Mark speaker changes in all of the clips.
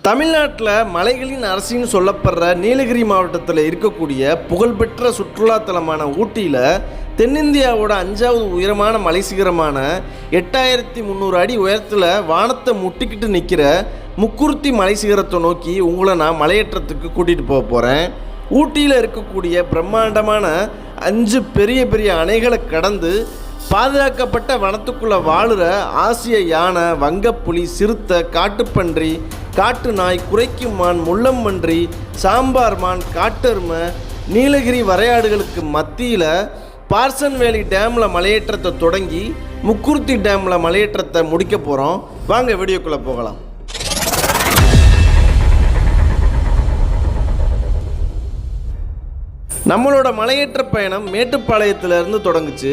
Speaker 1: தமிழ்நாட்டில் மலைகளின் அரசின்னு சொல்லப்படுற நீலகிரி மாவட்டத்தில் இருக்கக்கூடிய புகழ்பெற்ற சுற்றுலாத்தலமான ஊட்டியில் தென்னிந்தியாவோட 5வது உயரமான மலை சிகரமான 8300 அடி உயரத்தில் வானத்தை முட்டிக்கிட்டு நிற்கிற முக்குருத்தி மலை சிகரத்தை நோக்கி உங்களை நான் மலையேற்றத்துக்கு கூட்டிகிட்டு போக போகிறேன். ஊட்டியில் இருக்கக்கூடிய பிரம்மாண்டமான 5 பெரிய அணைகளை கடந்து பாதுகாக்கப்பட்ட வனத்துக்குள்ளே வாழுற ஆசிய யானை, வங்கப்புலி, சிறுத்தை, காட்டுப்பன்றி, காட்டு நாய், குரைக்கும் மான், முள்ளம்பன்றி, சாம்பார் மான், காட்டெருமை, நீலகிரி வரையாடுகளுக்கு மத்தியில் பார்சன் வேலி டேமில் மலையேற்றத்தை தொடங்கி முக்குருத்தி டேமில் மலையேற்றத்தை முடிக்க போகிறோம். வாங்க வீடியோக்குள்ளே போகலாம். நம்மளோட மலையேற்ற பயணம் மேட்டுப்பாளையத்திலேருந்து தொடங்குச்சு.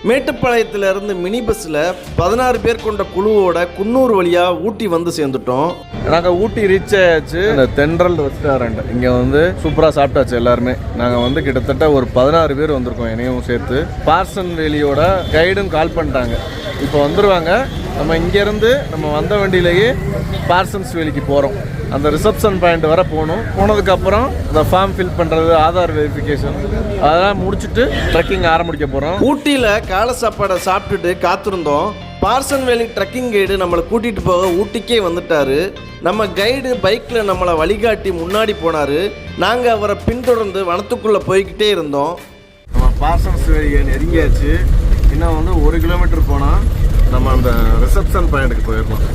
Speaker 1: மேட்டுப்பாளையத்திலேருந்து மினி பஸ்ஸில் 16 பேர் கொண்ட குழுவோட குன்னூர் வழியாக ஊட்டி வந்து சேர்ந்துட்டோம்.
Speaker 2: நாங்கள் ஊட்டி ரீச் ஆயாச்சு. இந்த தென்றல் ரெஸ்டாரண்ட் இங்கே வந்து சூப்பராக சாப்பிட்டாச்சு எல்லாருமே. நாங்கள் வந்து கிட்டத்தட்ட ஒரு 16 பேர் வந்திருக்கோம் என்னையும் சேர்த்து. பார்சன் வேலியோட கைடும் கால் பண்ணிட்டாங்க, இப்போ வந்துடுவாங்க. நம்ம இங்கேருந்து நம்ம வந்த வண்டியிலேயே பார்சன்ஸ் வேலிக்கு போகிறோம். அந்த ரிசப்ஷன் பாயிண்ட் வர போகணும். போனதுக்கப்புறம் அந்த ஃபார்ம் ஃபில் பண்ணுறது, ஆதார் வெரிஃபிகேஷன் அதெல்லாம் முடிச்சுட்டு ட்ரெக்கிங் ஆரம்பிக்க போகிறோம்.
Speaker 1: ஊட்டியில் காலை சாப்பாடை சாப்பிட்டுட்டு காத்திருந்தோம். பார்சன் வேலி ட்ரெக்கிங் கைடு நம்மளை கூட்டிகிட்டு போக ஊட்டிக்கே வந்துட்டார். நம்ம கைடு பைக்கில் நம்மளை வழிகாட்டி முன்னாடி போனார். நாங்கள் அவரை பின்தொடர்ந்து வனத்துக்குள்ளே போய்கிட்டே இருந்தோம்.
Speaker 2: நம்ம பார்சன்ஸ் வேலியை நெருங்கியாச்சு. இன்னும் வந்து 1 கிலோமீட்டர் போனால் நம்ம அந்த ரிசப்ஷன் பாயிண்ட்டுக்கு போயிடலாம்.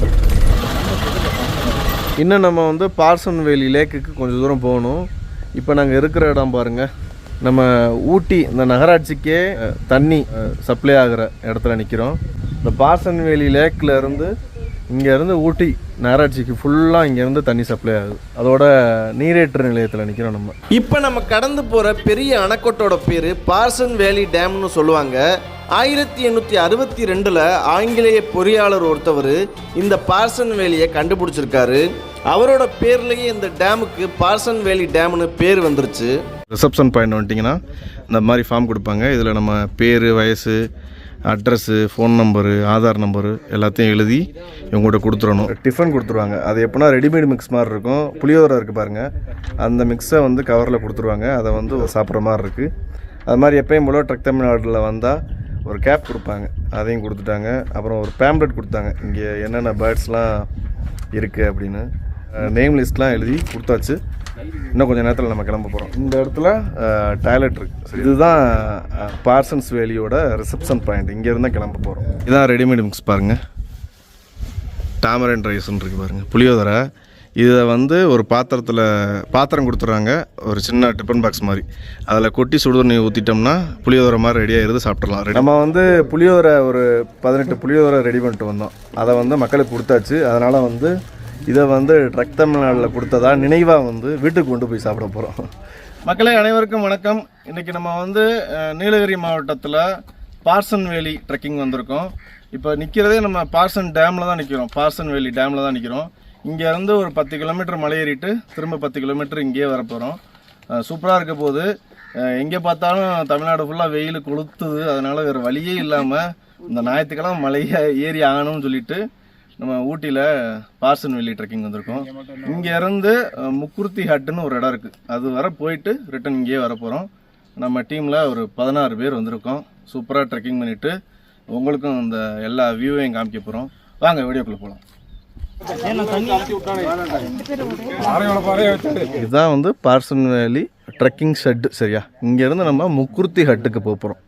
Speaker 2: இன்னும் நம்ம வந்து பார்சன் வேலி லேக்குக்கு கொஞ்சம் தூரம் போகணும். இப்போ நாங்கள் இருக்கிற இடம் பாருங்கள், நம்ம ஊட்டி இந்த நகராட்சிக்கே தண்ணி சப்ளை ஆகிற இடத்துல நிற்கிறோம். இந்த பார்சன் வேலி லேக்கில் இருந்து இங்கேருந்து ஊட்டி நகராட்சிக்கு ஃபுல்லாக இங்கேருந்து தண்ணி சப்ளை ஆகுது. அதோட நீரேற்று நிலையத்தில் நிற்கிறோம் நம்ம.
Speaker 1: இப்போ நம்ம கடந்து போகிற பெரிய அணைக்கட்டோட பேர் பார்சன் வேலி டேம்னு சொல்லுவாங்க. 1862 ஆங்கிலேய பொறியாளர் ஒருத்தவர் இந்த பார்சன் வேலியை கண்டுபிடிச்சிருக்காரு. அவரோட பேர்லேயே இந்த டேமுக்கு பார்சன் வேலி டேம்னு பேர் வந்துருச்சு.
Speaker 2: ரிசப்ஷன் பாயிண்ட் வந்துட்டிங்கன்னா இந்த மாதிரி ஃபார்ம் கொடுப்பாங்க. இதில் நம்ம பேர், வயசு, address, phone number, Aadhaar number எல்லாத்தையும் எழுதி இவங்கள்ட்ட கொடுத்துடணும். டிஃபன் கொடுத்துருவாங்க. அது எப்படின்னா ரெடிமேட் மிக்ஸ் மாதிரி இருக்கும். புளியோதரை இருக்குது பாருங்கள், அந்த மிக்ஸை வந்து கவரில் கொடுத்துருவாங்க. அதை வந்து சாப்பிட்ற மாதிரி இருக்குது. அது மாதிரி எப்பயும் போல ட்ரக் தமிழ்நாட்டில் வந்தால் ஒரு கேப் கொடுப்பாங்க, அதையும் கொடுத்துட்டாங்க. அப்புறம் ஒரு பேம்ப்ளெட் கொடுத்தாங்க, இங்கே என்னென்ன பேர்ட்ஸ்லாம் இருக்குது அப்படின்னு நேம் லிஸ்ட்லாம் எழுதி கொடுத்தாச்சு. இன்னும் கொஞ்சம் நேரத்தில் நம்ம கிளம்ப போகிறோம். இந்த இடத்துல டாய்லெட் இருக்குது. இதுதான் பார்சன்ஸ் வேலியோட ரிசப்ஷன் பாயிண்ட். இங்கேருந்து தான் கிளம்ப போகிறோம். இதுதான் ரெடிமேட் மிக்ஸ் பாருங்கள், டாமரன் ரைஸ்ன்னு இருக்குது பாருங்கள், புளியோதரை. இதை வந்து ஒரு பாத்திரம் கொடுத்துட்றாங்க, ஒரு சின்ன டிஃபன் பாக்ஸ் மாதிரி. அதில் கொட்டி சுடுதண்ணி ஊற்றிட்டோம்னா புளியோதரை மாதிரி ரெடியாகிடுது, சாப்பிட்றலாம். நம்ம வந்து புளியோதரை ஒரு 18 புளியோதரை ரெடி பண்ணிட்டு வந்தோம். அதை வந்து மக்களுக்கு கொடுத்தாச்சு. அதனால் வந்து இதை வந்து ட்ரக் தமிழ்நாட்டில் கொடுத்ததா நினைவாக வந்து வீட்டுக்கு கொண்டு போய் சாப்பிட போகிறோம். மக்களே அனைவருக்கும் வணக்கம். இன்றைக்கி நம்ம வந்து நீலகிரி மாவட்டத்தில் பார்சன் வேலி ட்ரெக்கிங் வந்திருக்கோம். இப்போ நிற்கிறதே நம்ம பார்சன் டேமில் தான் நிற்கிறோம். பார்சன் வேலி டேமில் தான் நிற்கிறோம். இங்கேருந்து ஒரு 10 கிலோமீட்டர் மலை ஏறிட்டு திரும்ப 10 கிலோமீட்டர் இங்கேயே வரப்போகிறோம். சூப்பராக இருக்க போது. எங்கே பார்த்தாலும் தமிழ்நாடு ஃபுல்லாக வெயில் கொளுத்துது. அதனால் வேறு வழியே இல்லாமல் இந்த ஞாயிற்றுக்கிழமை மலையை ஏறி ஆகணும்னு சொல்லிட்டு நம்ம ஊட்டியில் பார்சன் வேலி ட்ரெக்கிங் வந்திருக்கோம். இங்கேருந்து முக்குருத்தி ஹட்டுன்னு ஒரு இடம் இருக்குது, அது வர போயிட்டு ரிட்டன் இங்கேயே வர போகிறோம். நம்ம டீமில் ஒரு 16 பேர் வந்திருக்கோம். சூப்பராக ட்ரெக்கிங் பண்ணிவிட்டு உங்களுக்கும் இந்த எல்லா வியூவையும் காமிக்க போகிறோம். வாங்க வீடியோக்குள்ளே போகலாம். இதுதான் வந்து பார்சன் வேலி ட்ரெக்கிங் ஷெட்டு. சரியா, இங்கேருந்து நம்ம முக்குருத்தி ஹட்டுக்கு போகிறோம்.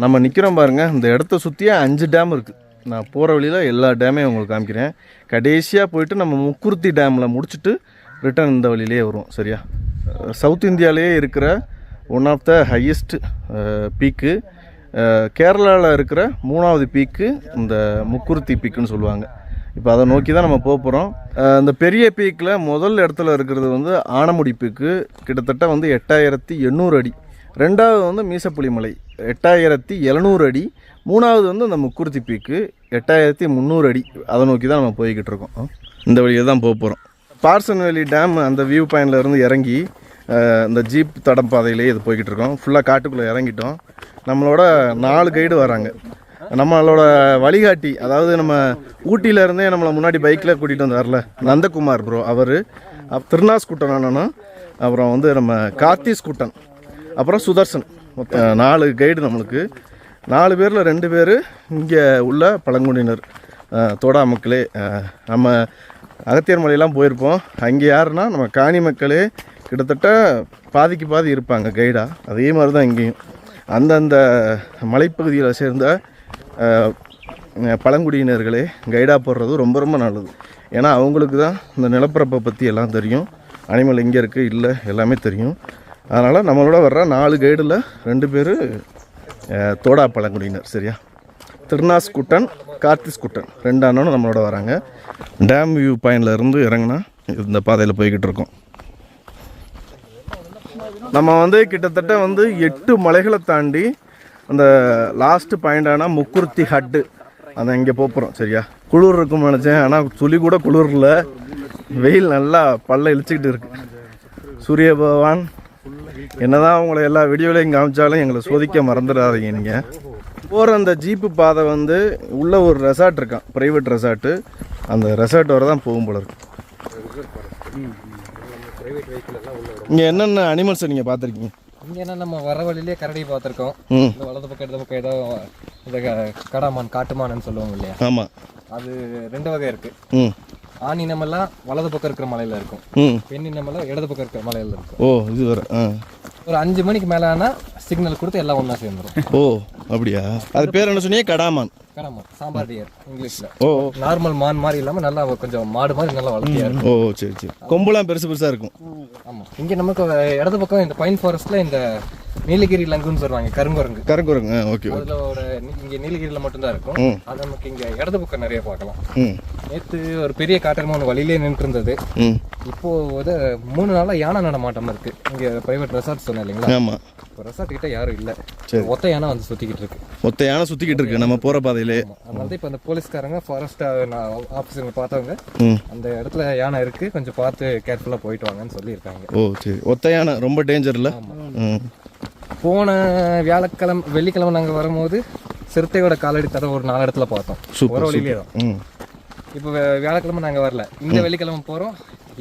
Speaker 2: நம்ம நிற்கிறோம் பாருங்கள், இந்த இடத்த சுற்றியே 5 டேம் இருக்குது. நான் போகிற வழியில் எல்லா டேமையும் உங்களுக்கு காமிக்கிறேன். கடைசியாக போயிட்டு நம்ம முக்குருத்தி டேமில் முடிச்சுட்டு ரிட்டன் இந்த வழியிலே வருவோம். சரியா, சவுத் இந்தியாவிலேயே இருக்கிற ஒன் ஆஃப் த ஹையஸ்ட் பீக்கு, கேரளாவில் இருக்கிற 3வது பீக்கு இந்த முக்குருத்தி பீக்குன்னு சொல்லுவாங்க. இப்போ அதை நோக்கி தான் நம்ம போகிறோம். இந்த பெரிய பீக்கில் முதல் இடத்துல இருக்கிறது வந்து ஆனமுடி பீக்கு, கிட்டத்தட்ட வந்து 8800 அடி. 2வது வந்து மீசப்புலி மலை 8700 அடி. 3வது வந்து அந்த முக்குருத்தி பீக்கு 8300 அடி. அதை நோக்கி தான் நம்ம போய்கிட்டு இருக்கோம். இந்த வழியில் தான் போகிறோம். பார்சன் வேலி டேம் அந்த வியூ பாயிண்டில் இருந்து இறங்கி இந்த ஜீப் தடம் பாதையிலேயே இது போய்கிட்டு இருக்கோம். ஃபுல்லாக காட்டுக்குள்ளே இறங்கிட்டோம். நம்மளோட 4 கைடு வராங்க. நம்மளோட வழிகாட்டி, அதாவது நம்ம ஊட்டியிலேருந்தே நம்மளை முன்னாடி பைக்கில் கூட்டிகிட்டு வந்தார்ல நந்தகுமார் ப்ரோ, அவர் திருநாஸ் குட்டன் அண்ணனும் அப்புறம் வந்து நம்ம கார்த்திஸ் குட்டன் அப்புறம் சுதர்சன், மொத்தம் 4 கைடு நம்மளுக்கு. 4 பேரில் 2 பேர் இங்கே உள்ள பழங்குடியினர் தோடா மக்களே. நம்ம அகத்தியர் மலையெல்லாம் போயிருப்போம். அங்கே யாருன்னா நம்ம காணி மக்களே கிட்டத்தட்ட பாதிக்கு பாதி இருப்பாங்க கைடாக. அதே மாதிரி தான் இங்கேயும் அந்தந்த மலைப்பகுதியில் சேர்ந்த பழங்குடியினர்களே கைடாக போடுறது ரொம்ப ரொம்ப நல்லது. ஏன்னா அவங்களுக்கு தான் இந்த நிலப்பரப்பை பற்றி எல்லாம் தெரியும், அனிமல் எங்கே இருக்குது இல்லை எல்லாமே தெரியும். அதனால் நம்மளோட வர்ற 4 கைடில் 2 பேர் தோடா பழங்குடியினர். சரியா, திருநாஸ் குட்டன், கார்த்திஸ் குட்டன் 2 அண்ணனும் நம்மளோட வராங்க. டேம் வியூ பாயிண்டில் இருந்து இறங்கினா இந்த பாதையில் போய்கிட்டு இருக்கோம். நம்ம வந்து கிட்டத்தட்ட வந்து 8 மலைகளை தாண்டி அந்த லாஸ்ட்டு பாயிண்டான முக்குர்த்தி ஹட்டு அதை இங்கே போகிறோம். சரியா, குளிர் இருக்கும்னு நினச்சேன், ஆனால் துளி கூட குளிர் இல்லை. வெயில் நல்லா பல்ல இழிச்சிக்கிட்டு இருக்கு. சூரிய பகவான் என்னதான் அவங்கள எல்லா வீடியோலையும் காமிச்சாலும் எங்களை சோதிக்க மறந்துடாதீங்க. நீங்கள் போகிற அந்த ஜீப்பு பாதை வந்து உள்ள ஒரு ரெசார்ட் இருக்கான், ப்ரைவேட் ரெசார்ட்டு. அந்த ரெசார்ட் வர தான் போகும் போல இருக்கு. இங்கே என்னென்ன அனிமல்ஸை நீங்கள் பார்த்துருக்கீங்க?
Speaker 3: இங்கே என்ன நம்ம வர வழியிலே கரடி பார்த்துருக்கோம். வலது பக்கம் இடது பக்கம் ஏதோ இந்த கடாமான் காட்டுமானன்னு சொல்லுவாங்க இல்லையா?
Speaker 2: ஆமாம்,
Speaker 3: அது 2 வகை இருக்குது. ஆண் இனமெல்லாம் வலது பக்கம் இருக்கிற மலையில் இருக்கும், பெண் இனமெல்லாம் இடது பக்கம் இருக்கிற மலையில் இருக்கும்.
Speaker 2: ஓ, இது வேறு.
Speaker 3: ஒரு 5 மணிக்கு மேலே ஆனால் சிக்னல் கொடுத்து எல்லாம் ஒன்றா சேர்ந்துடும்.
Speaker 2: ஓ, அப்படியா? அது பேர் என்ன சொன்னீங்க? கடாமான்.
Speaker 3: கடாமான், சாம்பார் டியர் இங்கிலீஷில்.
Speaker 2: ஓ,
Speaker 3: நார்மல் மான் மாதிரி இல்லாமல் நல்லா கொஞ்சம் மாடு மாதிரி நல்லா வளர்த்தியா இருக்கும்.
Speaker 2: ஓ, சரி சரி. கொம்புலாம் பெருசு பெருசாக இருக்கும்.
Speaker 3: ஆமாம், இங்கே நமக்கு இடது பக்கம் இந்த பைன் ஃபாரஸ்ட்டில் இந்த நீலகிரி லங்குன்னு சொல்லுவாங்க, கருங்குரங்கு.
Speaker 2: கருங்குரங்கு, ஓகே.
Speaker 3: அதில் இங்கே நீலகிரியில் மட்டும்தான் இருக்கும். அது நமக்கு இங்கே இடது பக்கம் நிறைய பார்க்கலாம். நேற்று ஒரு பெரிய காட்டெருமை ஒன்று வழியிலே நின்று இருந்தது. இப்போ 3 நாளாக யானை நடமாட்டம் இருக்கு. இங்கே பிரைவேட் ரெசார்ட் சொன்னேன் இல்லைங்களா?
Speaker 2: ஆமாம்.
Speaker 3: இப்போ ரெசார்ட் கிட்ட யாரும் இல்லை, ஒத்த யானை வந்து சுற்றிக்கிட்டு இருக்கு.
Speaker 2: ஒத்த யானை சுற்றிக்கிட்டு இருக்கு நம்ம போகிற பாதையிலே.
Speaker 3: அதனால இப்போ அந்த போலீஸ்காரங்க ஃபாரஸ்ட் ஆஃபீஸருங்க பார்த்தவங்க அந்த இடத்துல யானை இருக்கு, கொஞ்சம் பார்த்து கேர்ஃபுல்லாக போயிட்டு வாங்கன்னு சொல்லியிருக்காங்க.
Speaker 2: ஓ, சரி. ஒத்த யானை ரொம்ப டேஞ்சர் இல்லை?
Speaker 3: போன வெள்ளிக்கிழமை நாங்கள் வரும்போது சிறுத்தையோட காலடி தர ஒரு 4 இடத்துல பார்த்தோம். ஒரு வழியிலே தான். இப்போ வியாழக்கிழமை நாங்கள் வரல, இந்த வெள்ளிக்கிழமை போகிறோம்.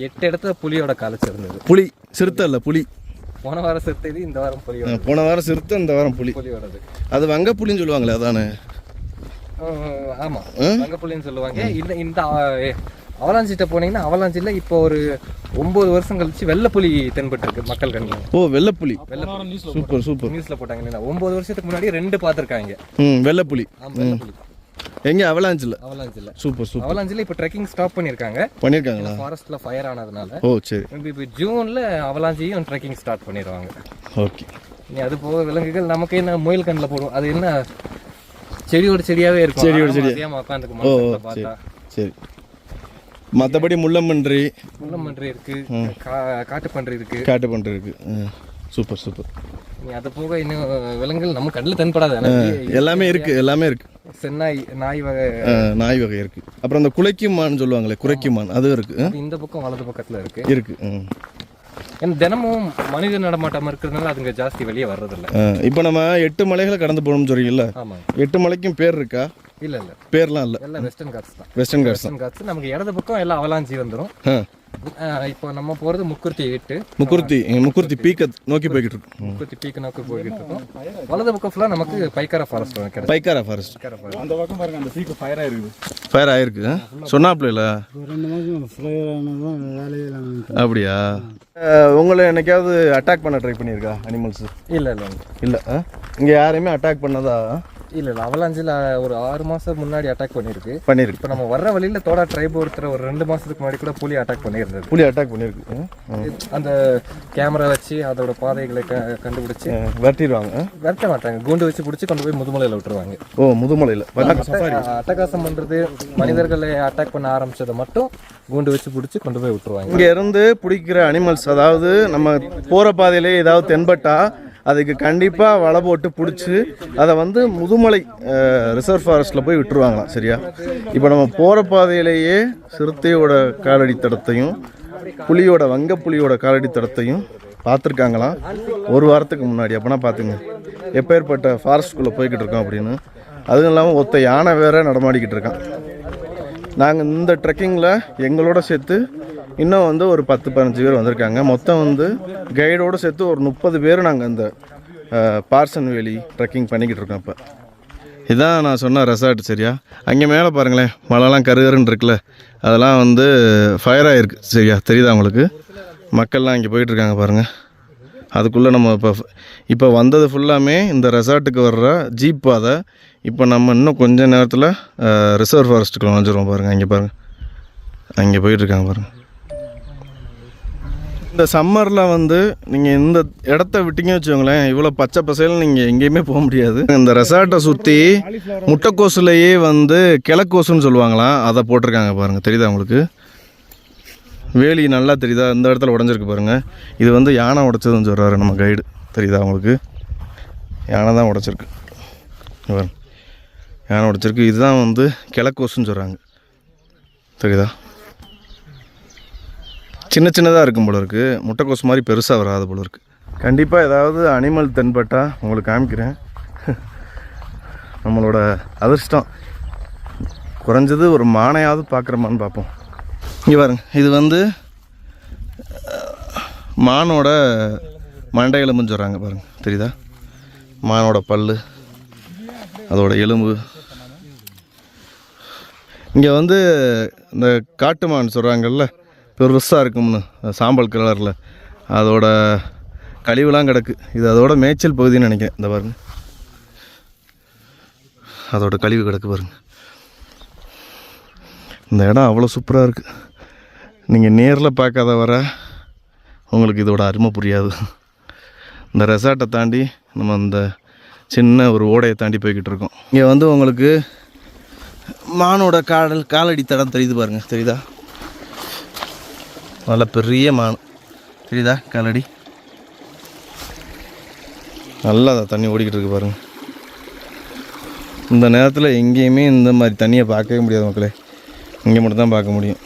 Speaker 3: 8 இடத்துல புலியோட காலச்சு இருந்தது.
Speaker 2: புலி, சிறுத்தை இல்லை, புலி.
Speaker 3: போன வாரம் சிறுத்தை, இந்த வாரம் புலியோட.
Speaker 2: போன வாரம் சிறுத்தை, இந்த வாரம் புலியோடது. அது வங்க புலின்னு சொல்லுவாங்களே, அதானே?
Speaker 3: ஆமாம், வங்க புலின்னு சொல்லுவாங்க. இல்லை, இந்த அவலாஞ்சிட்ட போனீங்கன்னா அவலாஞ்சியில் இப்போ ஒரு 9 வருஷம் கழிச்சு வெள்ளைப்புலி தென்பட்டு இருக்கு மக்கள் கண்ணில்.
Speaker 2: ஓ, வெள்ளைப்புலி. Super super.
Speaker 3: நியூஸில் போட்டாங்க இல்லைன்னா 9 வருஷத்துக்கு முன்னாடி 2 பார்த்துருக்காங்க.
Speaker 2: வெள்ளைப்புலி.
Speaker 3: வெள்ளைப்புலி
Speaker 2: எங்க? அவலாஞ்சில்.
Speaker 3: Super super. அவலாஞ்சில் இப்போ ட்ரெக்கிங் ஸ்டாப் பண்ணியிருக்காங்களா? ஃபாரஸ்ட்ல ஃபயர் ஆனதுனால. ஓ, சரி. இப்போ ஜூன்ல அவலாஞ்சியும் ட்ரெக்கிங் ஸ்டார்ட் பண்ணிடுவாங்க.
Speaker 2: ஓகே.
Speaker 3: நீ அது போக விலங்குகள் நமக்கு என்ன முயல் கண்ணில் போடும், அது என்ன செடியோட செடியாவே இருக்கும்.
Speaker 2: செடியோட செடியா
Speaker 3: உட்காந்துக்கு பார்த்தா.
Speaker 2: சரி. மற்றபடி முள்ளம்பன்றி
Speaker 3: இருக்கு, காட்டுப்பன்றி இருக்கு.
Speaker 2: Super super.
Speaker 3: நீ அது போக இன்னும் விலங்குகள் நம்ம கண்ணில் தென்படாது.
Speaker 2: எல்லாமே இருக்கு.
Speaker 3: சென்னாய், நாய்
Speaker 2: வகை இருக்கு. அப்புறம் அந்த குலைக்குமான்னு சொல்லுவாங்களே, குறைக்குமான், அது இருக்கு.
Speaker 3: இந்த பக்கம் வலது பக்கத்துல
Speaker 2: இருக்கு.
Speaker 3: ஏன்னா தினமும் மனித நடமாட்டம் இருக்கிறதுனால அதுங்க ஜாஸ்தி வெளியே வர்றதில்ல.
Speaker 2: இப்போ நம்ம 8 மலைகளை கடந்து போகணும்னு சொல்றீங்கல்ல, 8 மலைக்கும் பேர் இருக்கா?
Speaker 3: இல்ல
Speaker 2: பேர்லாம் இல்லை,
Speaker 3: எல்லாம் வெஸ்டர்ன் காட்ஸ் தான்.
Speaker 2: வெஸ்டர்ன் காட்ஸ்.
Speaker 3: நமக்கு இடது பக்கம் எல்லாம் அவலாஞ்சி வந்துடும். இப்போ நம்ம போறது முக்குர்த்தி பீக்கை நோக்கி போய்கிட்டு இருக்கோம். வலது பக்கம் ஃபுல்லா நமக்கு பைக்காரா ஃபாரஸ்ட் கிடைக்கும்.
Speaker 2: பைக்காரா ஃபாரஸ்ட். அந்த பக்கம் பாருங்க, அந்த பீக் ஃபயர் ஆயிருக்கு. சொன்னாப்ல அப்படியா? உங்களை என்னைக்காவது அட்டாக் பண்ண ட்ரை பண்ணியிருக்கா அனிமல்ஸ்? இல்லை. இங்கே யாரையுமே அட்டாக் பண்ணதா?
Speaker 3: இல்லை, அவலாஞ்சில் ஒரு 6 மாதம் முன்னாடி அட்டாக் பண்ணியிருக்கு. இப்போ நம்ம வர்ற வழியில் தோடா ட்ரைப் ஒருத்தர் ஒரு 2 மாதத்துக்கு முன்னாடி கூட புலி அட்டாக் பண்ணியிருக்கு. அந்த கேமரா வச்சு அதோட பாதைகளை கண்டுபிடிச்சி விரட்ட மாட்டாங்க, கூண்டு வச்சு பிடிச்சி கொண்டு போய் முதுமலையில் விட்டுருவாங்க. ஓ, முதுமலையில் அட்டகாசம் பண்ணுறது, மனிதர்களை அட்டாக் பண்ண ஆரம்பிச்சதை மட்டும் கூண்டு வச்சு பிடிச்சி கொண்டு போய் விட்டுருவாங்க.
Speaker 2: இங்கே இருந்து பிடிக்கிற அனிமல்ஸ், அதாவது நம்ம போகிற பாதையிலே ஏதாவது தென்பட்டா அதுக்கு கண்டிப்பாக வலை போட்டு பிடிச்சி அதை வந்து முதுமலை ரிசர்வ் ஃபாரஸ்ட்டில் போய் விட்டுருவாங்களாம். சரியா? இப்போ நம்ம போகிற பாதையிலேயே சிறுத்தையோட காலடி தடத்தையும் வங்க புலியோட காலடி தடத்தையும் பார்த்துருக்காங்களாம் 1 வாரத்துக்கு முன்னாடி. அப்போனா பார்த்துங்க எப்பேற்பட்ட ஃபாரஸ்ட்குள்ளே போய்கிட்டு இருக்கோம் அப்படின்னு. அதுவும் இல்லாமல் ஒத்த யானை வேற நடமாடிக்கிட்டு இருக்கான். நாங்கள் இந்த ட்ரெக்கிங்கில் எங்களோட சேர்த்து இன்னும் வந்து ஒரு 10-15 பேர் வந்திருக்காங்க. மொத்தம் வந்து கைடோடு சேர்த்து ஒரு 30 பேர் நாங்கள் இந்த பார்சன் வேலி ட்ரெக்கிங் பண்ணிக்கிட்டு இருக்கோம். இப்போ இதான் நான் சொன்ன ரெசார்ட். சரியா, அங்கே மேலே பாருங்களேன், மழைலாம் கருகருன்னு இருக்குல்ல, அதெல்லாம் வந்து ஃபயர் ஆகிருக்கு. சரியா, தெரியுதா உங்களுக்கு? மக்கள்லாம் இங்கே போயிட்டுருக்காங்க பாருங்கள். அதுக்குள்ளே நம்ம இப்போ வந்தது ஃபுல்லாமே இந்த ரெசார்ட்டுக்கு வர்ற ஜீப் பாதை. இப்போ நம்ம இன்னும் கொஞ்சம் நேரத்தில் ரிசர்வ் ஃபாரஸ்ட்டுக்குள்ள நுழைஞ்சிருவோம் பாருங்கள். அங்கே பாருங்கள், அங்கே போயிட்டுருக்காங்க பாருங்கள். இந்த சம்மரில் வந்து நீங்கள் இந்த இடத்த விட்டிங்க வச்சுக்கோங்களேன், இவ்வளோ பச்சை பசையில் நீங்கள் எங்கேயுமே போக முடியாது. இந்த ரெசார்ட்டை சுற்றி முட்டைக்கோசுலேயே வந்து கிழக்கோசுன்னு சொல்லுவாங்களாம், அதை போட்டிருக்காங்க பாருங்கள். தெரியுதா உங்களுக்கு? வேலி நல்லா தெரியுதா? இந்த இடத்துல உடஞ்சிருக்கு பாருங்கள். இது வந்து யானை உடைச்சதுன்னு சொல்கிறாரு நம்ம கைடு. தெரியுதா உங்களுக்கு? யானை தான் உடைச்சிருக்கு பாருங்க, யானை உடைச்சிருக்கு. இதுதான் வந்து கிழக்கோசுன்னு சொல்கிறாங்க. தெரியுதா? சின்ன சின்னதாக இருக்கும் போல இருக்குது, முட்டைக்கோசு மாதிரி பெருசாக வராது போல இருக்குது. கண்டிப்பாக ஏதாவது அனிமல் தென்பட்டால் உங்களுக்கு காமிக்கிறேன். நம்மளோட அதிர்ஷ்டம், குறைஞ்சது ஒரு மானையாவது பார்க்குறோமான்னு பார்ப்போம். இங்கே பாருங்க, இது வந்து மானோட மண்டை எலும்புன்னு சொல்கிறாங்க பாருங்கள். தெரியுதா? மானோட பல், அதோட எலும்பு. இங்கே வந்து இந்த காட்டு மான் சொல்கிறாங்கல்ல, பெருசாக இருக்கும்னு, சாம்பல் கலரில், அதோட கழிவுலாம் கிடக்கு. இது அதோட மேய்ச்சல் பகுதின்னு நினைக்கிறேன். இந்த பாருங்க, அதோட கழிவு கிடக்கு பாருங்க. இந்த இடம் அவ்வளோ சூப்பராக இருக்குது. நீங்கள் நேரில் பார்க்காத வர உங்களுக்கு இதோட அருமை புரியாது. இந்த ரெசார்ட்டை தாண்டி நம்ம இந்த சின்ன ஒரு ஓடையை தாண்டி போய்கிட்டு இருக்கோம். இங்கே வந்து உங்களுக்கு மானோட காலடி தடம் தெரியுது பாருங்கள். தெரியுதா? நல்ல பெரிய மான் தெரியுதா? காலடி நல்லா தண்ணி ஓடிக்கிட்டு இருக்கு பாருங்கள். இந்த நேரத்தில் எங்கேயுமே இந்த மாதிரி தண்ணியை பார்க்கவே முடியாது மக்களே, இங்கே மட்டும்தான் பார்க்க முடியும்.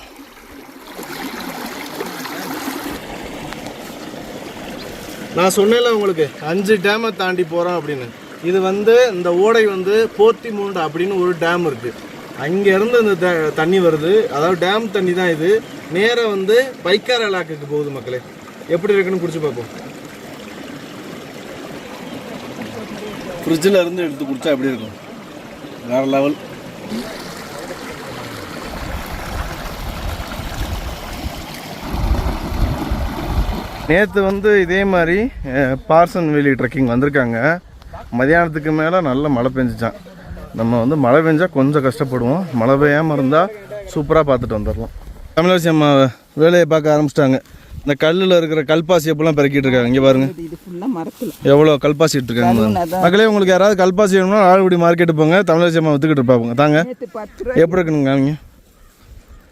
Speaker 1: நான் சொன்னேன்ல உங்களுக்கு 5 டேமை தாண்டி போகிறோம் அப்படின்னு. இது வந்து இந்த ஓடை வந்து போர்த்திமூண்டு அப்படின்னு ஒரு டேம் இருக்குது. அங்கேருந்து இந்த தண்ணி வருது, அதாவது டேம் தண்ணி தான் இது. நேராக வந்து பைக்கார இலாக்குக்கு போகுது மக்களே. எப்படி இருக்குன்னு குடிச்சு பார்ப்போம். ஃப்ரிட்ஜில் இருந்து எடுத்து குடித்தா எப்படி இருக்கும்? வேறு லெவல்.
Speaker 2: நேற்று வந்து இதே மாதிரி பார்சன் வேலி ட்ரெக்கிங் வந்திருக்காங்க. மதியானத்துக்கு மேலே நல்ல மழை பெஞ்சிச்சான். நம்ம வந்து மழை பெஞ்சால் கொஞ்சம் கஷ்டப்படுவோம், மழை பெய்யாமல் இருந்தால் சூப்பராக பார்த்துட்டு வந்துடலாம். தமிழரசி அம்மா வேலையை பார்க்க ஆரம்பிச்சிட்டாங்க. இந்த கல்லில் இருக்கிற கல்பாசி எப்பெல்லாம் பெருக்கிட்டு இருக்காங்க. இங்கே பாருங்க, எவ்வளோ கல்பாசி இருக்காங்க மக்களே. உங்களுக்கு யாராவது கல்பாசி வேணும்னா ஆழ்குடி மார்க்கெட்டு போங்க, தமிழரசி அம்மா வித்துக்கிட்டு இருப்பாங்க. தாங்க எப்படி இருக்குங்க? அவங்க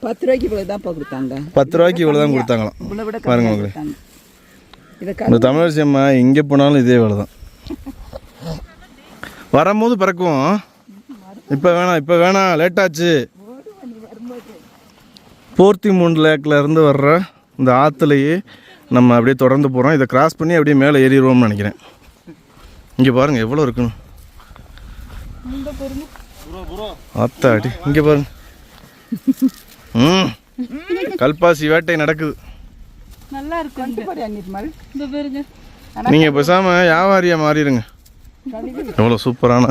Speaker 4: 10 ரூபாய்க்கு இவ்வளோ தான் கொடுத்தாங்க.
Speaker 2: 10 ரூபாய்க்கு இவ்வளோ தான் கொடுத்தாங்களாம். பாருங்க மக்களே, இந்த தமிழரசி அம்மா எங்கே போனாலும் இதே வேலை தான். வரும்போது பிறக்குவோம், இப்போ வேணாம் லேட்டாச்சு. போர்த்திமூண்டு லேக்கில் இருந்து வர்ற இந்த ஆற்றுலையே நம்ம அப்படியே தொடர்ந்து போகிறோம். இதை கிராஸ் பண்ணி அப்படியே மேலே ஏறிடுவோம்னு நினைக்கிறேன். இங்கே பாருங்கள் எவ்வளோ இருக்குன்னு. ஆத்தாடி, இங்கே பாருங்க. கல்பாசி வேட்டை நடக்குது.
Speaker 4: நல்லா இருக்கு.
Speaker 2: நீங்கள் பேசாமல் வியாபாரியாக மாறிடுங்க. எவ்வளோ சூப்பரான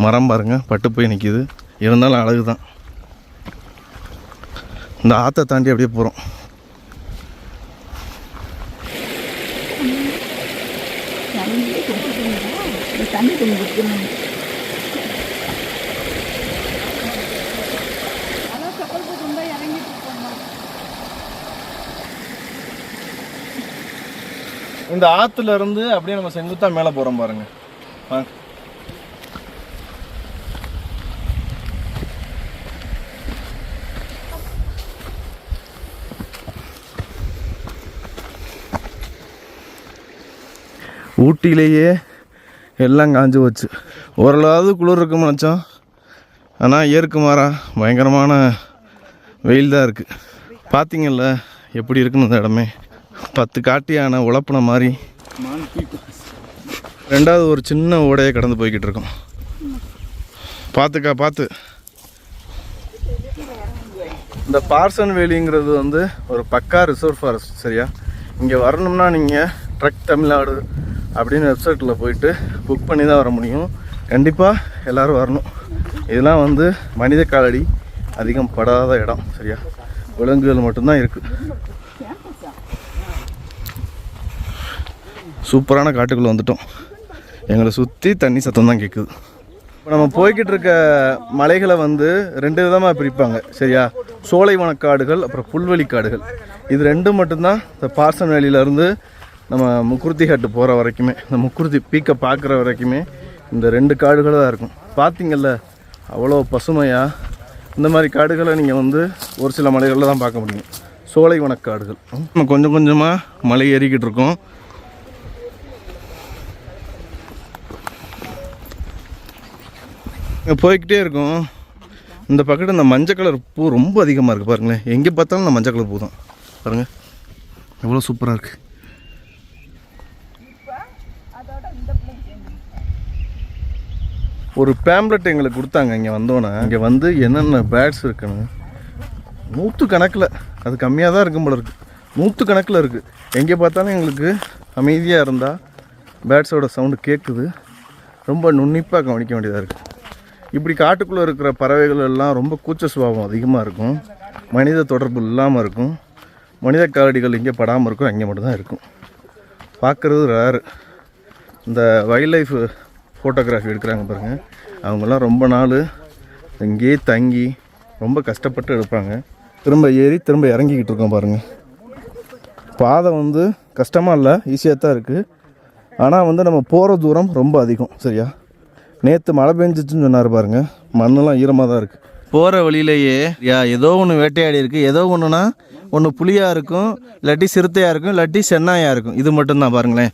Speaker 2: மரம் பாருங்க, பட்டு போய் நிற்கிது. இருந்தாலும் அழகு தான். இந்த ஆற்றை தாண்டி அப்படியே போகிறோம். இந்த ஆற்றுல இருந்து அப்படியே நம்ம செங்குத்தா மேலே போகிறோம் பாருங்க. ஊட்டியிலேயே எல்லாம் காஞ்சு போச்சு. ஓரளவு குளிர் இருக்குன்னு நினச்சோம், ஆனால் இயற்கை மாறா பயங்கரமான வெயில் தான் இருக்குது. பார்த்தீங்கல்ல எப்படி இருக்குன்னு இந்த இடமே. 10 காட்டியான உழப்பின மாதிரி. ரெண்டாவது ஒரு சின்ன ஓடையை கடந்து போய்கிட்டு இருக்கோம். பார்த்து இந்த பார்சன் வேலிங்கிறது வந்து ஒரு பக்கா ரிசர்வ் ஃபாரஸ்ட் சரியா. இங்கே வரணும்னா நீங்கள் ட்ரக் தமிழ்நாடு அப்படின்னு வெப்சைட்டில் போயிட்டு புக் பண்ணி தான் வர முடியும். கண்டிப்பாக எல்லோரும் வரணும். இதெல்லாம் வந்து மனித காலடி அதிகம் படாத இடம் சரியா. விலங்குகள் மட்டும்தான் இருக்குது. சூப்பரான காட்டுக்குள்ளே வந்துட்டோம். எங்களை சுற்றி தண்ணி சத்தம் தான் கேட்குது. இப்போ நம்ம போய்கிட்டு இருக்க மலைகளை வந்து 2 விதமாக பிரிப்பாங்க சரியா. சோலைவனக்காடுகள் அப்புறம் புல்வெளி காடுகள். இது 2 மட்டும்தான் இந்த பார்சன் வேலியிலேருந்து நம்ம முக்குருத்தி ஹட்டு போகிற வரைக்குமே, இந்த முக்குருத்தி பீக்கை பார்க்குற வரைக்குமே இந்த 2 காடுகள் தான் இருக்கும். பார்த்திங்கல்ல அவ்வளோ பசுமையாக. இந்த மாதிரி காடுகளை நீங்கள் வந்து ஒரு சில மலைகளில் தான் பார்க்க முடியும். சோலைவனக்காடுகள். நம்ம கொஞ்சம் கொஞ்சமாக மலை ஏறிக்கிட்டு இருக்கோம். போய்கிட்டே இருக்கும். இந்த பக்கத்து இந்த மஞ்சள் கலர் பூ ரொம்ப அதிகமாக இருக்குது பாருங்களேன். எங்கே பார்த்தாலும் இந்த மஞ்சள் கலர் பூ தான் பாருங்கள், எவ்வளோ சூப்பராக இருக்குது. ஒரு பேம்ப்ளெட் எங்களுக்கு கொடுத்தாங்க இங்கே வந்தோன்னே. இங்கே வந்து என்னென்ன பேர்ட்ஸ் இருக்குன்னு 100 கணக்கில், அது கம்மியாக தான் இருக்கும் போல இருக்குது. 100 கணக்கில் இருக்குது. எங்கே பார்த்தாலும் எங்களுக்கு அமைதியாக இருந்தால் பேர்ட்ஸோட சவுண்டு கேட்குது. ரொம்ப நுண்ணிப்பாக கவனிக்க வேண்டியதாக இருக்குது. இப்படி காட்டுக்குள்ளே இருக்கிற பறவைகள் எல்லாம் ரொம்ப கூச்ச சுபாவம் அதிகமாக இருக்கும். மனித தொடர்பு இல்லாமல் இருக்கும். மனித காலடிகள் இங்கே படாமல் இருக்கும், அங்கே மட்டும்தான் இருக்கும். பார்க்குறது ரேரு. இந்த வைல்ட் லைஃப் ஃபோட்டோகிராஃபி எடுக்கிறாங்க பாருங்கள், அவங்கெல்லாம் ரொம்ப நாள் இங்கேயே தங்கி ரொம்ப கஷ்டப்பட்டு எடுப்பாங்க. திரும்ப ஏறி திரும்ப இறங்கிக்கிட்டு இருக்கோம் பாருங்கள். பாதை வந்து கஷ்டமாக இல்லை, ஈஸியாக தான் இருக்குது. ஆனால் வந்து நம்ம போகிற தூரம் ரொம்ப அதிகம் சரியா. நேற்று மழை பெஞ்சிச்சுன்னு சொன்னார் பாருங்கள், மண்ணெல்லாம் ஈரமாக தான் இருக்குது. போகிற வழியிலேயே ஏதோ ஒன்று வேட்டையாடி இருக்குது. ஏதோ ஒன்றுனா ஒன்று புலியாக இருக்கும், இல்லாட்டி சிறுத்தையாக இருக்கும், இல்லாட்டி சென்னாயாக இருக்கும். இது மட்டும்தான் பாருங்களேன்.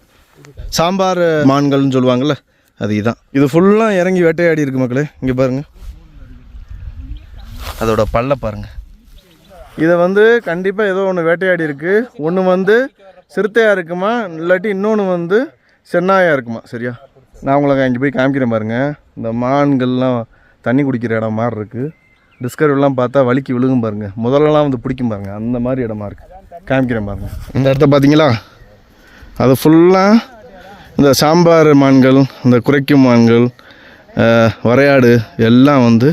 Speaker 2: சாம்பார் மான்கள்னு சொல்லுவாங்கள்ல, அது இதுதான். இது ஃபுல்லாக இறங்கி வேட்டையாடி இருக்குது மக்களே. இங்கே பாருங்கள், அதோட பல்ல பாருங்கள். இதை வந்து கண்டிப்பாக ஏதோ ஒன்று வேட்டையாடி இருக்குது. ஒன்று வந்து சிறுத்தையாக இருக்குமா, இல்லாட்டி இன்னொன்று வந்து சென்னாயாக இருக்குமா சரியா. நான் உங்களுக்கு அங்கே போய் காமிக்கிறேன் பாருங்கள். இந்த மான்கள்லாம் தண்ணி குடிக்கிற இடம் மாதிரி இருக்குது. டிஸ்கவரிலாம் பார்த்தா வலிக்கு விழுகும் பாருங்கள். முதல்லலாம் வந்து பிடிக்கும் பாருங்கள், அந்த மாதிரி இடமா இருக்குது. காமிக்கிறேன் பாருங்கள். இந்த இடத்த பார்த்தீங்களா, அது ஃபுல்லாக இந்த சாம்பார் மான்கள், இந்த குறைக்கும் மான்கள், வரையாடு எல்லாம் வந்து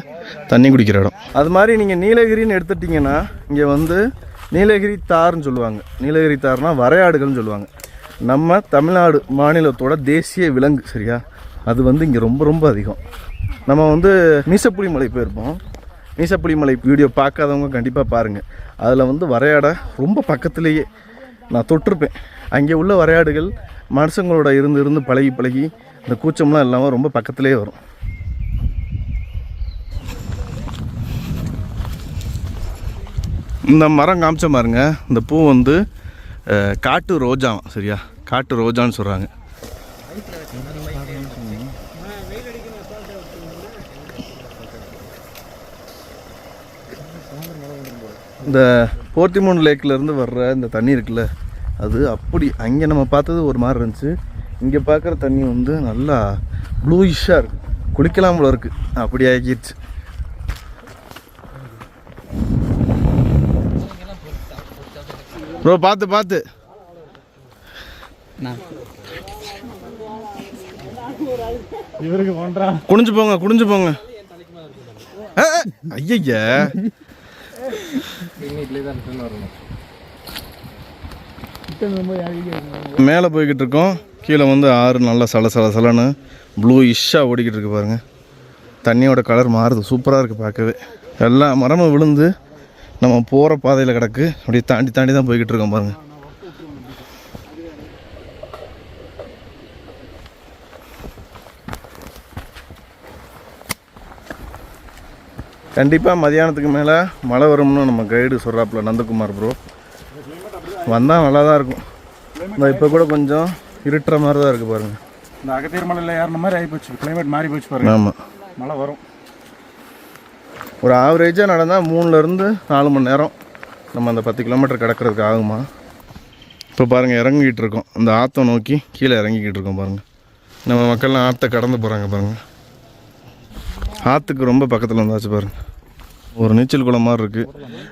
Speaker 2: தண்ணி குடிக்கிற இடம். அது மாதிரி நீங்கள் நீலகிரின்னு எடுத்துட்டிங்கன்னா இங்கே வந்து நீலகிரி தார்னு சொல்லுவாங்க. நீலகிரி தார்னால் வரையாடுகள்னு சொல்லுவாங்க. நம்ம தமிழ்நாடு மாநிலத்தோட தேசிய விலங்கு சரியா. அது வந்து இங்கே ரொம்ப ரொம்ப அதிகம். நம்ம வந்து மீசப்புலி மலை போயிருப்போம். மீசப்புலி மலை வீடியோ பார்க்காதவங்க கண்டிப்பாக பாருங்கள். அதில் வந்து வரையாட ரொம்ப பக்கத்துலேயே நான் தொட்டிருப்பேன். அங்கே உள்ள வரையாடுகள் மனுஷங்களோட இருந்து பழகி பழகி இந்த கூச்சம்லாம் இல்லாமல் ரொம்ப பக்கத்துலேயே வரும். இந்த மரம் காமிச்ச பாருங்க, இந்த பூ வந்து காட்டு ரோஜா சரியா. காட்டு ரோஜான்னு சொல்கிறாங்க. இந்த போர்த்திமோன் லேக்லேருந்து வர்ற இந்த தண்ணி இருக்குல்ல, அது அப்படி அங்கே நம்ம பார்த்தது ஒரு மாதிரி இருந்துச்சு. இங்கே பார்க்குற தண்ணி வந்து நல்லா ப்ளூயிஷாக இருக்குது. குளிக்கலாம் போல இருக்குது, அப்படி ஆகிடுச்சு. ப்ரோ பார்த்து பார்த்து குனிஞ்சு போங்க, குனிஞ்சு போங்க. ஐயா மேலே போய்கிட்டு இருக்கோம். கீழே வந்து ஆறு நல்லா சலன்னு ப்ளூயிஷ்ஷாக ஓடிக்கிட்டு இருக்கு பாருங்க. தண்ணியோட கலர் மாறுது, சூப்பராக இருக்குது பார்க்கவே. எல்லா மரமும் விழுந்து நம்ம போகிற பாதையில் கிடக்கு. அப்படியே தாண்டி தாண்டி தான் போய்கிட்டு இருக்கோம் பாருங்கள். கண்டிப்பாக மதியானத்துக்கு மேலே மழை வரும்னு நம்ம கைடு சொல்கிறாப்புல நந்தகுமார் ப்ரோ. வந்தால் நல்லா தான் இருக்கும். இப்போ கூட கொஞ்சம் இருட்டுற மாதிரி தான் இருக்குது பாருங்கள்.
Speaker 5: இந்த அகத்தியர் மலையில் ஏறின மாதிரி ஆகிப்போச்சு, கிளைமேட் மாறி போச்சு பாருங்கள்.
Speaker 2: ஆமாம்,
Speaker 5: மழை வரும்.
Speaker 2: ஒரு ஆவரேஜாக நடந்தால் 3லேருந்து 4 மணி நேரம் நம்ம அந்த 10 கிலோமீட்டர் கிடக்கிறதுக்கு ஆகுமா. இப்போ பாருங்கள் இறங்கிக்கிட்டு இருக்கோம். இந்த ஆற்றை நோக்கி கீழே இறங்கிக்கிட்டு இருக்கோம் பாருங்கள். நம்ம மக்கள்லாம் ஆற்றை கடந்து போகிறாங்க பாருங்கள். ஆற்றுக்கு ரொம்ப பக்கத்தில் வந்தாச்சு பாருங்கள். ஒரு நீச்சல் குளம் மாதிரி இருக்குது.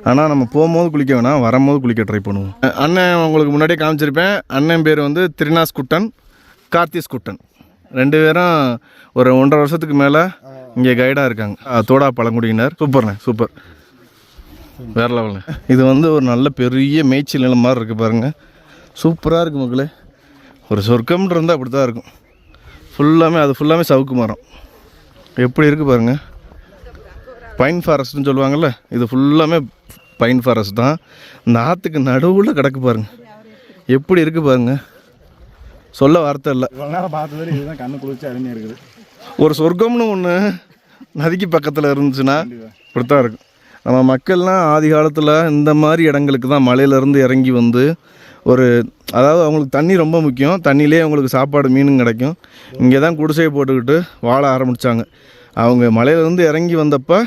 Speaker 2: ஆனால் நம்ம போகும்போது குளிக்க வேணாம், வரும்போது குளிக்க ட்ரை பண்ணுவோம். அண்ணன் உங்களுக்கு முன்னாடியே காமிச்சிருப்பேன். அண்ணன் பேர் வந்து திரினாஸ் குட்டன், கார்த்திஸ் குட்டன். 2 பேரும் ஒரு 1.5 வருஷத்துக்கு மேலே இங்கே கைடாக இருக்காங்க. தோடா பழங்குடியினர். சூப்பர்ண்ணே, சூப்பர், வேறு லெவல்ண்ணே. இது வந்து ஒரு நல்ல பெரிய மேய்ச்சல் நிலம் மாதிரி இருக்குது பாருங்கள். சூப்பராக இருக்குது மக்களே. ஒரு சொர்க்கம்னு இருந்தால் அப்படி தான் இருக்கும். ஃபுல்லாமே சவுக்கு மரம். எப்படி இருக்குது பாருங்கள். பைன் ஃபாரஸ்ட்னு சொல்லுவாங்கள்ல, இது ஃபுல்லாமே பைன் ஃபாரஸ்ட் தான். இந்த ஆற்றுக்கு நடுவில் கிடக்கு பாருங்கள். எப்படி இருக்குது பாருங்கள், சொல்ல வார்த்தை இல்லை.
Speaker 5: இவ்வளோ நேரம் பார்த்தது இதுதான் கண்ணு குளிர்ச்சி அருமையாக இருக்குது.
Speaker 2: ஒரு சொர்க்கம்னு ஒன்று நதிக்கு பக்கத்தில் இருந்துச்சுன்னா இப்படித்தான் இருக்கும். நம்ம மக்கள்லாம் ஆதி காலத்தில் இந்த மாதிரி இடங்களுக்கு தான் மலையிலேருந்து இறங்கி வந்து அதாவது அவங்களுக்கு தண்ணி ரொம்ப முக்கியம். தண்ணியிலே அவங்களுக்கு சாப்பாடு மீனும் கிடைக்கும். இங்கே தான் குடிசையை போட்டுக்கிட்டு வாழ ஆரம்பித்தாங்க. அவங்க மலையிலேருந்து இறங்கி வந்தப்போ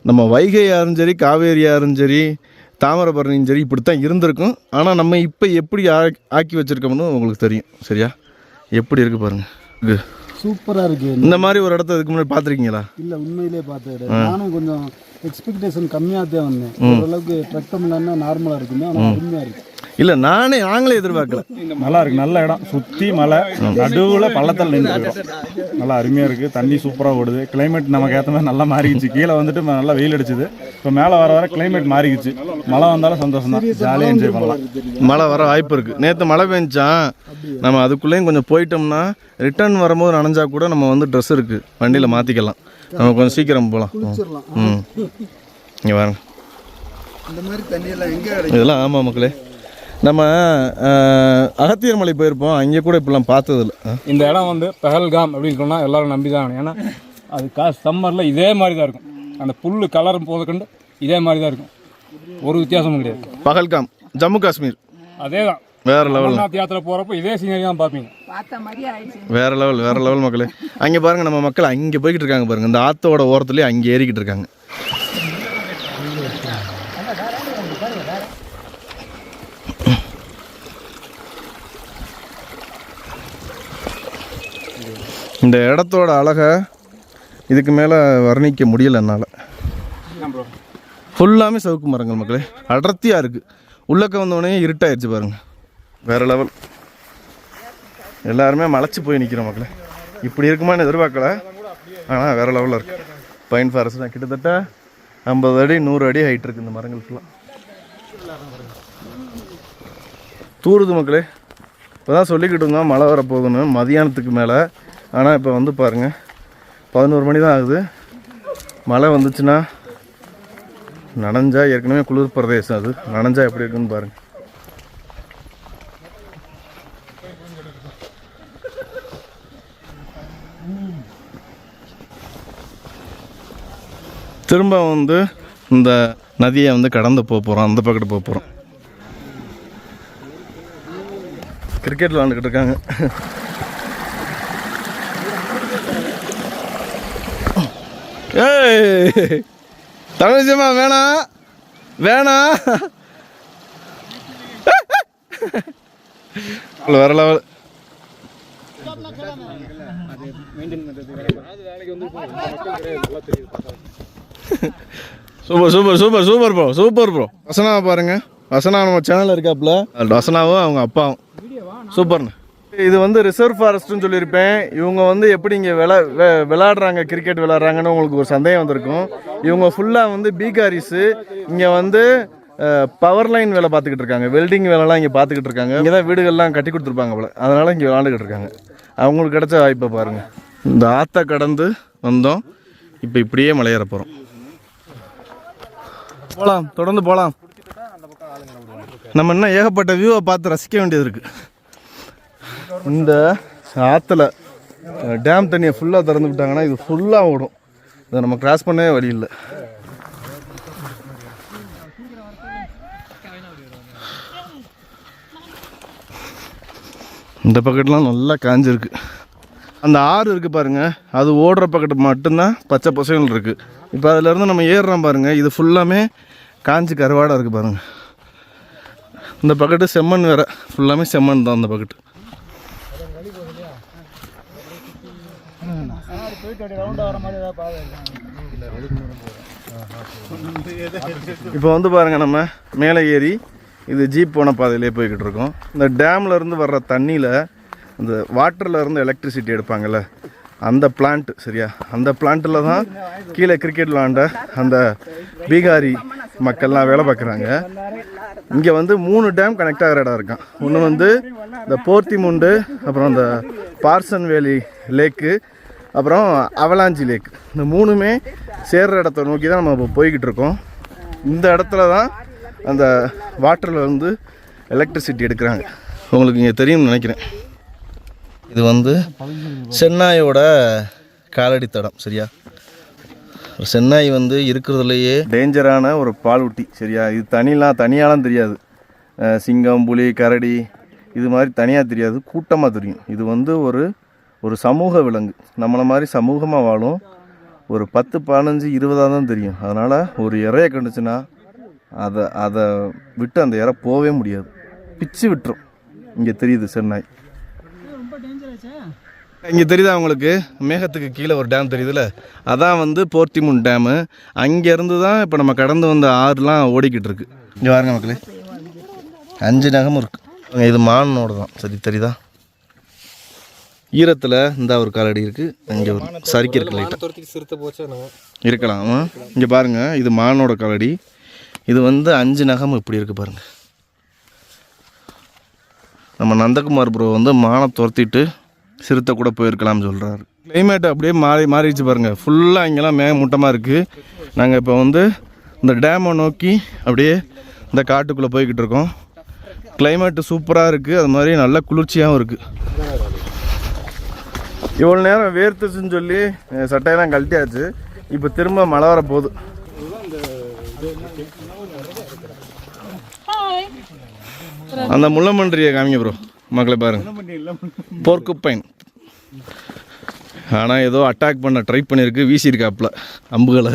Speaker 2: நம்ம வைகையாரும் சரி, காவேரியாரும் சரி, தாமிரபரணியும் சரி இப்படித்தான் இருந்திருக்கும். ஆனால் நம்ம இப்போ எப்படி ஆக்கி வச்சுருக்கோம்னு உங்களுக்கு தெரியும். சரியா? எப்படி இருக்குது பாருங்கள்.
Speaker 6: சூப்பராக இருக்குது.
Speaker 2: இந்த மாதிரி ஒரு இடத்த இதுக்கு முன்னாடி பார்த்துருக்கீங்களா?
Speaker 6: இல்லை, உண்மையிலே பார்த்தேன். நானும் கொஞ்சம் எக்ஸ்பெக்டேஷன் கம்மியாக தான் வந்தேன். ஓரளவுக்கு ட்ரக் பண்ணலன்னா நார்மலாக இருக்குமே, ஆனால் அருமையாக இருக்குது.
Speaker 2: இல்லை, நாங்களே எதிர்பார்க்கல.
Speaker 5: நல்லா இருக்குது, நல்ல இடம். சுற்றி மலை, நடுவில் பள்ளத்தில் நின்று நல்லா அருமையாக இருக்குது. தண்ணி சூப்பராக ஓடுது. கிளைமேட் நமக்கு ஏற்ற மாதிரி நல்லா மாறிக்கிச்சு. கீழே வந்துட்டு நல்லா வெயில் அடிச்சுது. இப்போ மேலே வர கிளைமேட் மாறிக்கிச்சு. மழை வந்தாலும் சந்தோஷம் தான், ஜாலியாக என்ஜாய் பண்ணலாம்.
Speaker 2: மழை வர வாய்ப்பு இருக்குது. நேற்று மழை பெஞ்சான். நம்ம அதுக்குள்ளேயும் கொஞ்சம் போயிட்டோம்னா ரிட்டர்ன் வரும்போது நனைஞ்சா கூட நம்ம வந்து ட்ரெஸ் இருக்குது, வண்டியில் மாற்றிக்கலாம். நம்ம கொஞ்சம் சீக்கிரம் போகலாம். இங்கே வாங்க.
Speaker 6: இந்த மாதிரி தண்ணியெல்லாம் எங்கே?
Speaker 2: இதெல்லாம் ஆமாம் மக்களே, நம்ம அகத்தியர் மலை போயிருப்போம். அங்கே கூட இப்படிலாம் பார்த்ததில்ல.
Speaker 7: இந்த இடம் வந்து பஹல்காம் அப்படின்னு சொன்னால் எல்லோரும் நம்பி தான். ஏன்னா அது சம்மரில் இதே மாதிரி தான் இருக்கும். அந்த புல் கலரும் போத கண்டு இதே மாதிரி தான் இருக்கும். ஒரு வித்தியாசமும் கிடையாது.
Speaker 2: பஹல்காம் ஜம்மு காஷ்மீர்
Speaker 7: அதே தான்.
Speaker 2: வேறு லெவல்.
Speaker 7: அமர்நாத் யாத்திரை போகிறப்போ இதே சீனரி தான் பார்ப்பீங்க.
Speaker 2: வேறு லெவல் மக்களே. அங்கே பாருங்கள், நம்ம மக்கள் அங்கே போய்கிட்டு இருக்காங்க பாருங்கள். இந்த ஆற்றோட ஓரத்துலேயே அங்கே ஏறிக்கிட்டு இருக்காங்க. இந்த இடத்தோட அழகை இதுக்கு மேலே வர்ணிக்க முடியல என்னால். ஃபுல்லாமே சவுக்கு மரங்கள் மக்களே, அடர்த்தியாக இருக்குது. உள்ளக்க வந்தோடனே இருட்டாயிருச்சு பாருங்கள். வேறு லெவல். எல்லாருமே மலைச்சி போய் நிற்கிறோம் மக்களே. இப்படி இருக்குமான்னு எதிர்பார்க்கல, ஆனால் வேறு லெவலில் இருக்குது. பைன் ஃபாரஸ்ட் தான். கிட்டத்தட்ட 50 அடி 100 அடி ஹைட் இருக்குது இந்த மரங்கள் ஃபுல்லாக. தூருது மக்களே. இப்போ தான் சொல்லிக்கிட்டு இருந்தோம் மழை வரப்போகுதுன்னு மதியானத்துக்கு மேலே. ஆனால் இப்போ வந்து பாருங்கள் 11 மணி தான் ஆகுது. மழை வந்துச்சுன்னா நனைஞ்சா, ஏற்கனவே குளிர் பிரதேசம் அது, நனைஞ்சா எப்படி இருக்குன்னு பாருங்கள். திரும்ப வந்து இந்த நதியை வந்து கடந்து போக போகிறோம். அந்த பக்கத்து போக போகிறோம். கிரிக்கெட் விளாண்டுக்கிட்டு இருக்காங்க. ஏய் தமிழ்ச்சியம்மா வேணாம் வேற லெவல். Super bro. வசனாவை பாருங்க. வசனா நம்ம சேனலில் இருக்காப்புல. வசனாவும் அவங்க அப்பாவும் சூப்பர்ண்ணு. இது வந்து ரிசர்வ் ஃபாரஸ்ட்னு சொல்லியிருப்பேன். இவங்க வந்து எப்படி இங்கே விளையாடுறாங்க, கிரிக்கெட் விளையாடுறாங்கன்னு உங்களுக்கு ஒரு சந்தேகம் வந்திருக்கும். இவங்க ஃபுல்லாக வந்து பீகாரிஸு. இங்கே வந்து பவர் லைன் வேலை பார்த்துக்கிட்டு இருக்காங்க. வெல்டிங் வேலைலாம் இங்கே பார்த்துக்கிட்டு இருக்காங்க. இங்கே தான் வீடுகள்லாம் கட்டி கொடுத்துருப்பாங்க போல, அதனால் இங்கே விளாண்டுக்கிட்டு இருக்காங்க. அவங்களுக்கு கிடைச்ச வாய்ப்பை பாருங்கள். இந்த ஆற்றை கடந்து வந்தோம். இப்போ இப்படியே மலையேற போகிறோம். போகலாம், தொடர்ந்து போகலாம். நம்ம இன்னும் ஏகப்பட்ட வியூவை பார்த்து ரசிக்க வேண்டியது இருக்குது. இந்த ஆற்றுல டேம் தண்ணியை ஃபுல்லாக திறந்து விட்டாங்கன்னா இது ஃபுல்லாக ஓடும். இதை நம்ம கிராஸ் பண்ணவே வழி இல்லை. இந்த பக்கெட்லாம் நல்லா காஞ்சிருக்கு. அந்த ஆறு இருக்குது பாருங்கள், அது ஓடுற பக்கெட்டு மட்டும்தான் பச்சை பசங்கள் இருக்குது. இப்போ அதிலேருந்து நம்ம ஏறுறோம் பாருங்கள், இது ஃபுல்லாமே காஞ்சி கருவாடாக இருக்குது பாருங்கள். இந்த பக்கெட்டு செம்மண் வேறு, ஃபுல்லாமே செம்மண் தான் அந்த பக்கெட்டு. இப்போ வந்து பாருங்கள், நம்ம மேலே ஏறி இது ஜீப் போன பாதையிலே போய்கிட்டு இருக்கோம். இந்த டேமில் இருந்து வர்ற தண்ணியில் இந்த வாட்டரில் இருந்து எலக்ட்ரிசிட்டி எடுப்பாங்கள்ல, அந்த பிளான்ட் சரியா, அந்த பிளான்ட்டில் தான் கீழே கிரிக்கெட் விளாண்ட அந்த பீகாரி மக்கள்லாம் வேலை பார்க்குறாங்க. இங்கே வந்து 3 டேம் கனெக்ட் ஆகிற இடம் இருக்கான். ஒன்று வந்து இந்த போர்த்திமுண்டு, அப்புறம் இந்த பார்சன் வேலி லேக்கு, அப்புறம் அவலாஞ்சி லேக். இந்த 3மே சேர்கிற இடத்த நோக்கி தான் நம்ம இப்போ போய்கிட்டு இருக்கோம். இந்த இடத்துல தான் அந்த வாட்டரில் வந்து எலக்ட்ரிசிட்டி எடுக்கிறாங்க. உங்களுக்கு இங்கே தெரியும்னு நினைக்கிறேன். இது வந்து சென்னாயோட காலடி தடம் சரியா. சென்னாய் வந்து இருக்கிறதுலையே டேஞ்சரான ஒரு பாலூட்டி சரியா. இது தனியாலாம் தெரியாது. சிங்கம், புலி, கரடி இது மாதிரி தனியாக தெரியாது, கூட்டமாக தெரியும். இது வந்து ஒரு சமூக விலங்கு. நம்மளை மாதிரி சமூகமாக வாழும். ஒரு 10, 15, 20 தான் தெரியும். அதனால் ஒரு இறையை கண்டுச்சுன்னா அதை விட்டு அந்த இறை போகவே முடியாது, பிச்சு விட்டுரும். இங்கே தெரியுது சென்னாய். இங்கே தெரியுதா உங்களுக்கு, மேகத்துக்கு கீழே ஒரு டேம் தெரியுதுல்ல, அதான் வந்து போர்த்திமுன் டேமு. அங்கேருந்து தான் இப்போ நம்ம கடந்து வந்த ஆறுலாம் ஓடிக்கிட்டு இருக்கு. இங்கே பாருங்க மக்களே, 5 நகமும் இருக்குது. இது மானோட தான் சரி, தெரியுதா? ஈரத்தில் இந்த ஒரு காலடி இருக்குது, இங்கே ஒரு சறுக்கி இருக்கு லைட்டாக
Speaker 3: சிறுத்தை போச்சு
Speaker 2: இருக்கலாம். இங்கே பாருங்கள், இது மானோட காலடி. இது வந்து 5 நகம் இப்படி இருக்குது பாருங்கள். நம்ம நந்தகுமார் ப்ரோ வந்து மானை துரத்திட்டு சிறுத்தை கூட போயிருக்கலாம்னு சொல்கிறாரு. கிளைமேட் அப்படியே மாறிடுச்சு பாருங்கள். ஃபுல்லாக இங்கெல்லாம் மேகமூட்டமாக இருக்குது. நாங்கள் இப்போ வந்து இந்த டேமை நோக்கி அப்படியே இந்த காட்டுக்குள்ளே போய்கிட்டு இருக்கோம். கிளைமேட்டு சூப்பராக இருக்குது, அது மாதிரி நல்ல குளிர்ச்சியாகவும் இருக்குது. இவ்வளோ நேரம் வேர்த்துச்சுன்னு சொல்லி சட்டையெல்லாம் கழட்டியாச்சு. இப்போ திரும்ப மழை வர போகுது. அந்த முள்ளமன்றியை காமிங்க ப்ரோ, மக்களை பாருங்க. போர்க்குப்பைன் ஆனால் ஏதோ அட்டாக் பண்ண ட்ரை பண்ணியிருக்கு, வீசியிருக்காப்புல அம்புகளை.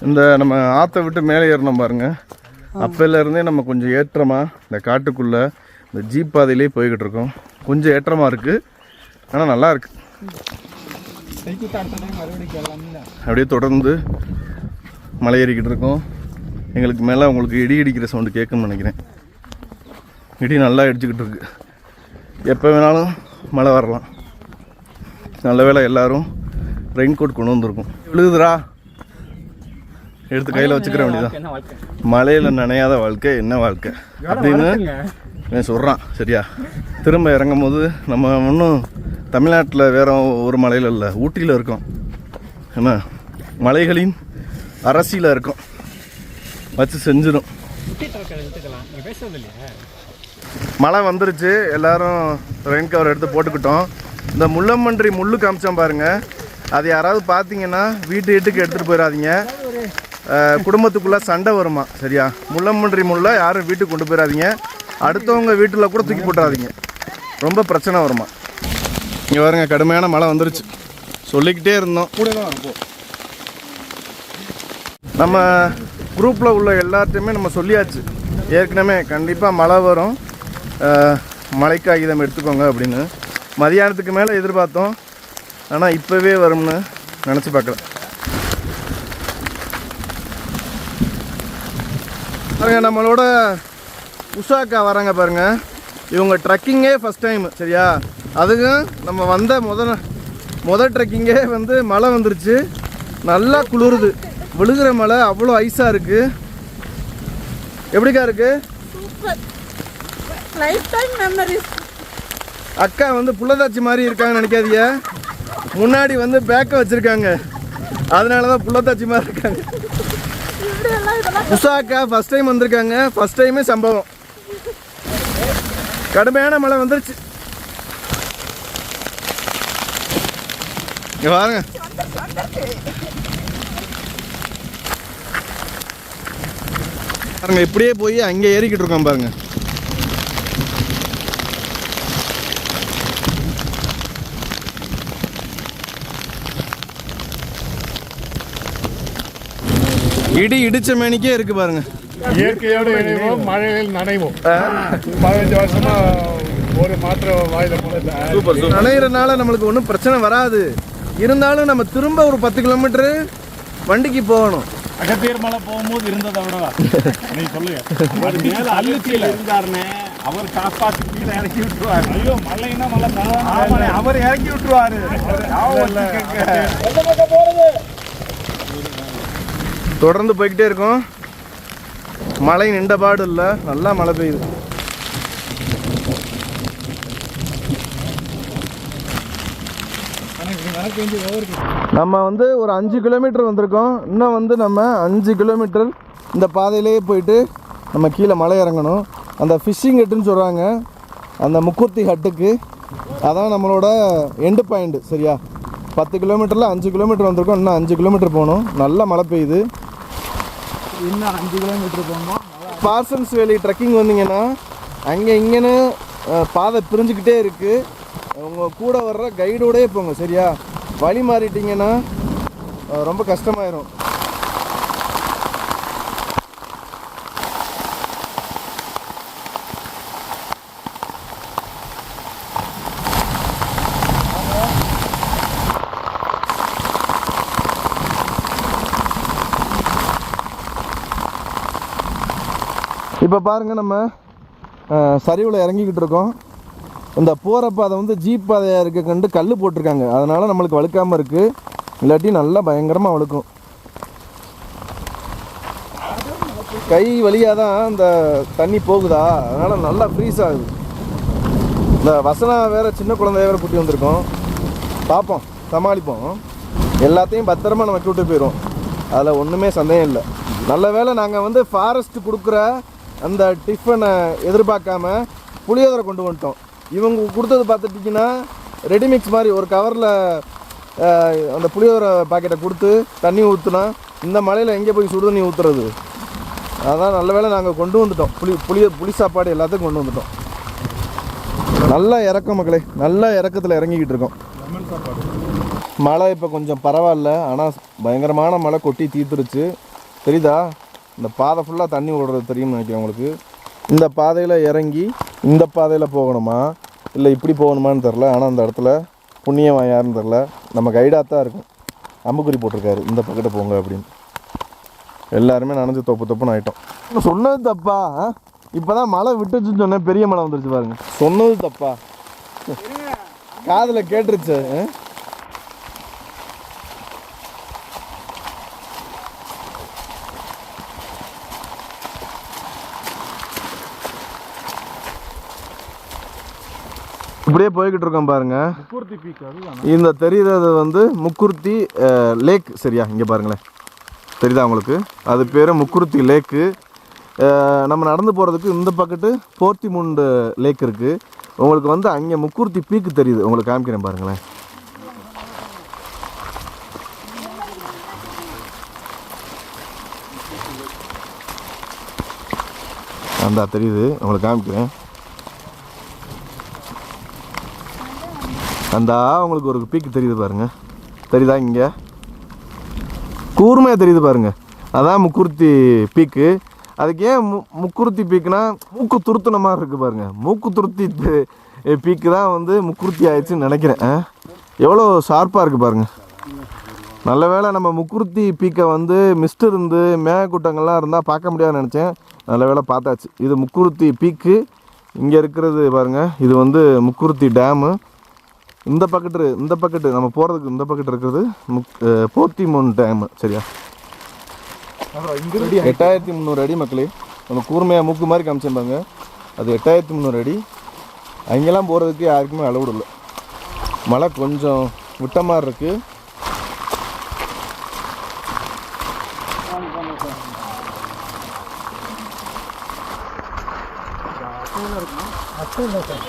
Speaker 2: இந்த நம்ம ஆற்றை விட்டு மேலே ஏறணும் பாருங்க. அப்போலேருந்தே நம்ம கொஞ்சம் ஏற்றமாக இந்த காட்டுக்குள்ளே இந்த ஜீப் பாதையிலே போய்கிட்டு இருக்கோம். கொஞ்சம் ஏற்றமாக இருக்குது, ஆனால் நல்லா இருக்கு. அப்படியே தொடர்ந்து மலை ஏறிக்கிட்டு இருக்கோம். எங்களுக்கு மேலே உங்களுக்கு இடி இடிக்கிற சவுண்டு கேட்குன்னு நினைக்கிறேன். இடி நல்லா இடிச்சுக்கிட்டு இருக்கு. எப்போ வேணாலும் மழை வரலாம். நல்ல வேளை எல்லோரும் ரெயின் கோட் கொண்டு வந்துருக்கும். விழுகுதுரா, எடுத்து கையில் வச்சுக்கிற வேண்டியதான். மழையில் நனையாத வாழ்க்கை என்ன வாழ்க்கை அப்படின்னு சொல்கிறான் சரியா. திரும்ப இறங்கும் போது நம்ம இன்னும் தமிழ்நாட்டில் வேற ஒரு மலையில் இல்லை, ஊட்டியில் இருக்கோம். என்ன மலைகளின் அரசியில் இருக்கோம், வச்சு செஞ்சிடும். மழை வந்துருச்சு, எல்லாரும் ரெயின் கவர் எடுத்து போட்டுக்கிட்டோம். இந்த முள்ளமன்றி முள்ளு காமிச்சோம் பாருங்கள், அது யாராவது பார்த்தீங்கன்னா வீட்டுக்கு எடுத்துகிட்டு போயிடாதீங்க. குடும்பத்துக்குள்ளே சண்டை வருமா சரியா. முள்ளமன்றி முள்ளை யாரும் வீட்டுக்கு கொண்டு போயிடாதீங்க, அடுத்தவங்க வீட்டில் கூட தூக்கி போட்டுறாதீங்க, ரொம்ப பிரச்சனை வருமா. இங்கே பாருங்க, கடுமையான மழை வந்துருச்சு, சொல்லிக்கிட்டே இருந்தோம். நம்ம குரூப்பில் உள்ள எல்லாத்தையுமே நம்ம சொல்லியாச்சு ஏற்கனவே, கண்டிப்பாக மழை வரும், மழை காகிதம் எடுத்துக்கோங்க அப்படின்னு. மதியானத்துக்கு மேலே எதிர்பார்த்தோம், ஆனால் இப்போவே வரும்னு நினச்சி பார்க்கல. பாருங்க, நம்மளோட உஷாக்கா வராங்க பாருங்கள். இவங்க ட்ரக்கிங்கே ஃபஸ்ட் டைம் சரியா. அதுக்கும் நம்ம வந்த முதல் ட்ரெக்கிங்கே வந்து மழை வந்துருச்சு, நல்லா குளிருது, விழுகிற மழை அவ்வளோ ஐஸாக இருக்குது. எப்படிக்கா இருக்கு? அக்கா வந்து புள்ளதாச்சி மாதிரி இருக்காங்கன்னு நினைக்காதீங்க, முன்னாடி வந்து பேக்கை வச்சுருக்காங்க, அதனால தான் புள்ளதாச்சி மாதிரி இருக்காங்க. உஷா அக்கா ஃபஸ்ட் டைம் வந்திருக்காங்க, ஃபஸ்ட் டைமே சம்பவம். கடுமையான மழை வந்துருச்சு. இங்க வாங்க, பாருங்க இப்படியே போய் அங்கே ஏறிக்கிட்டு இருக்கோம் பாருங்க. இடி இடிச்ச மேனிக்கே இருக்கு பாருங்க.
Speaker 8: இயற்கையோடு இணைவோம், மழையில் நனைவோம். 15 வருஷமா ஒரு மாத்திரை வாயில போனது.
Speaker 2: சூப்பர். நனைகிறனால நம்மளுக்கு ஒன்றும் பிரச்சனை வராது.
Speaker 1: இருந்தாலும் நம்ம திரும்ப ஒரு 10 கிலோமீட்டரு வண்டிக்கு போகணும்.
Speaker 5: அகத்தியர் மலை போகும்போது இருந்ததை விடவா நீ சொல்லுங்க. அது மேல அழுத்தியில் இருந்தாருன்னு அவர் காப்பாற்றி கீழே இறக்கி விட்டுருவாரு. ஐயோ மலைன்னா மலை தான் அவர் இறக்கி விட்டுருவாரு.
Speaker 1: தொடர்ந்து போய்கிட்டே இருக்கோம். மழை நின்ற பாடு இல்லை, நல்லா மழை பெய்யுது. நம்ம வந்து ஒரு 5 கிலோமீட்டர் வந்திருக்கோம். இன்னும் வந்து நம்ம 5 கிலோமீட்டர் இந்த பாதையிலேயே போயிட்டு நம்ம கீழே மலை இறங்கணும். அந்த ஃபிஷ்ஷிங் ஹட்டுன்னு சொல்கிறாங்க, அந்த முக்குர்த்தி ஹட்டுக்கு. அதான் நம்மளோட எண்டு பாயிண்ட். சரியா, 10 கிலோமீட்டரில் 5 கிலோமீட்டர் வந்திருக்கோம். இன்னும் 5 கிலோமீட்டர் போகணும். நல்லா மழை பெய்யுது.
Speaker 6: இன்னும் 5 கிலோமீட்டர் போகணும்.
Speaker 1: பார்சன்ஸ் வேலி ட்ரெக்கிங் வந்தீங்கன்னா அங்கே இங்கேன்னு பாதை பிரிஞ்சுக்கிட்டே இருக்குது. உங்கள் கூட வர்ற கைடோடயே போங்க. சரியா, வழி மாறிட்டிங்கன்னா ரொம்ப கஷ்டமாயிரும். இப்போ பாருங்கள், நம்ம சரிவில் இறங்கிக்கிட்டு இருக்கோம். இந்த போகிற பாதை வந்து ஜீப் பாதையாக இருக்க கண்டு கல் போட்டிருக்காங்க. அதனால் நம்மளுக்கு வழுக்காமல் இருக்குது. இல்லாட்டி நல்லா பயங்கரமாக வழுக்கும். கை வழியாக தான் இந்த தண்ணி போகுதா, அதனால் நல்லா ஃப்ரீஸ் ஆகுது. இந்த வசனா வேறு சின்ன குழந்தைய வேறு கூட்டி வந்திருக்கோம். பார்ப்போம், சமாளிப்போம். எல்லாத்தையும் பத்திரமா நம்ம கூட்டி போயிடும். அதில் ஒன்றுமே சந்தேகம் இல்லை. நல்ல வேளை நாங்கள் வந்து ஃபாரஸ்ட் கொடுக்குற அந்த டிஃபனை எதிர்பார்க்காம புளியோதரை கொண்டு வந்துட்டோம். இவங்க கொடுத்தது பார்த்துட்டிங்கன்னா ரெடிமிக்ஸ் மாதிரி ஒரு கவரில் அந்த புளியோதரை பாக்கெட்டை கொடுத்து தண்ணி ஊற்றுனா இந்த மலையில் எங்கே போய் சுடு தண்ணி ஊற்றுறது. அதான் நல்ல வேளை நாங்கள் கொண்டு வந்துட்டோம். புளி சாப்பாடு எல்லாத்தையும் கொண்டு வந்துட்டோம். நல்லா இறக்கம் மக்களே, நல்லா இறக்கத்தில் இறங்கிக்கிட்டு இருக்கோம். மழை இப்போ கொஞ்சம் பரவாயில்ல, ஆனால் பயங்கரமான மழை கொட்டி தீர்த்துருச்சு. தெரியுதா, இந்த பாதை ஃபுல்லாக தண்ணி ஓடுறது தெரியும்னு நினைக்கிறேன் உங்களுக்கு. இந்த பாதையில் இறங்கி இந்த பாதையில் போகணுமா இல்லை இப்படி போகணுமான்னு தெரில. ஆனால் அந்த இடத்துல புண்ணியமாக யாருன்னு தெரில. நம்ம கைடாக தான் இருக்கும், அம்புக்குறி போட்டிருக்காரு இந்த பக்கத்தை போங்க அப்படின்னு. எல்லாருமே நனைஞ்சு தொப்புன்னு ஆகிட்டோம். சொன்னது தப்பா? இப்போ தான் மழை விட்டுச்சுன்னு சொன்னேன், பெரிய மழை வந்துருச்சு பாருங்க. சொன்னது தப்பா? காதில் கேட்டுருச்சு. இப்படியே போய்கிட்டு இருக்கோம் பாருங்க. இந்த தெரியுறது வந்து முக்குர்த்தி லேக். சரியா, இங்கே பாருங்களேன், தெரியுதா உங்களுக்கு? அது பேர் முக்குர்த்தி லேக்கு. நம்ம நடந்து போகிறதுக்கு இந்த பக்கத்து போர்த்திமுண்டு லேக் இருக்குது. உங்களுக்கு வந்து அங்கே முக்குர்த்தி பீக்கு தெரியுது. உங்களுக்கு காமிக்கிறேன் பாருங்களேன். அந்த தெரியுது, உங்களுக்கு காமிக்கிறேன். அந்த உங்களுக்கு ஒரு பீக்கு தெரியுது பாருங்கள். தெரியுதா? இங்கே கூர்மையாக தெரியுது பாருங்கள். அதான் முக்குர்த்தி பீக்கு. அதுக்கு ஏன் முக்குர்த்தி பீக்குனா மூக்கு துருத்துன மாதிரி இருக்குது பாருங்கள். மூக்கு துருத்தி பீக்கு தான் வந்து முக்குர்த்தி ஆயிடுச்சுன்னு நினைக்கிறேன். எவ்வளோ ஷார்ப்பாக இருக்குது பாருங்கள். நல்ல வேளை நம்ம முக்குர்த்தி பீக்கை வந்து மிஸ்ட் இருந்து மேகக்கூட்டங்கள்லாம் இருந்தால் பார்க்க முடியாதுன்னு நினச்சேன். நல்ல வேளை பார்த்தாச்சு. இது முக்குர்த்தி பீக்கு. இங்கே இருக்கிறது பாருங்கள், இது வந்து முக்குர்த்தி டேமு. இந்த பக்கெட்டு நம்ம போகிறதுக்கு இந்த பக்கெட்டு இருக்கிறது போர்த்திமுன் டேமு. சரியா, 8300 அடி மக்களே. நம்ம கூர்மையாக மூக்கு மாதிரி காமிச்சிருப்பாங்க, அது 8300 அடி. அங்கெல்லாம் போகிறதுக்கு யாருக்குமே அளவு இல்லை. மழை கொஞ்சம் விட்ட மாதிரி இருக்குது.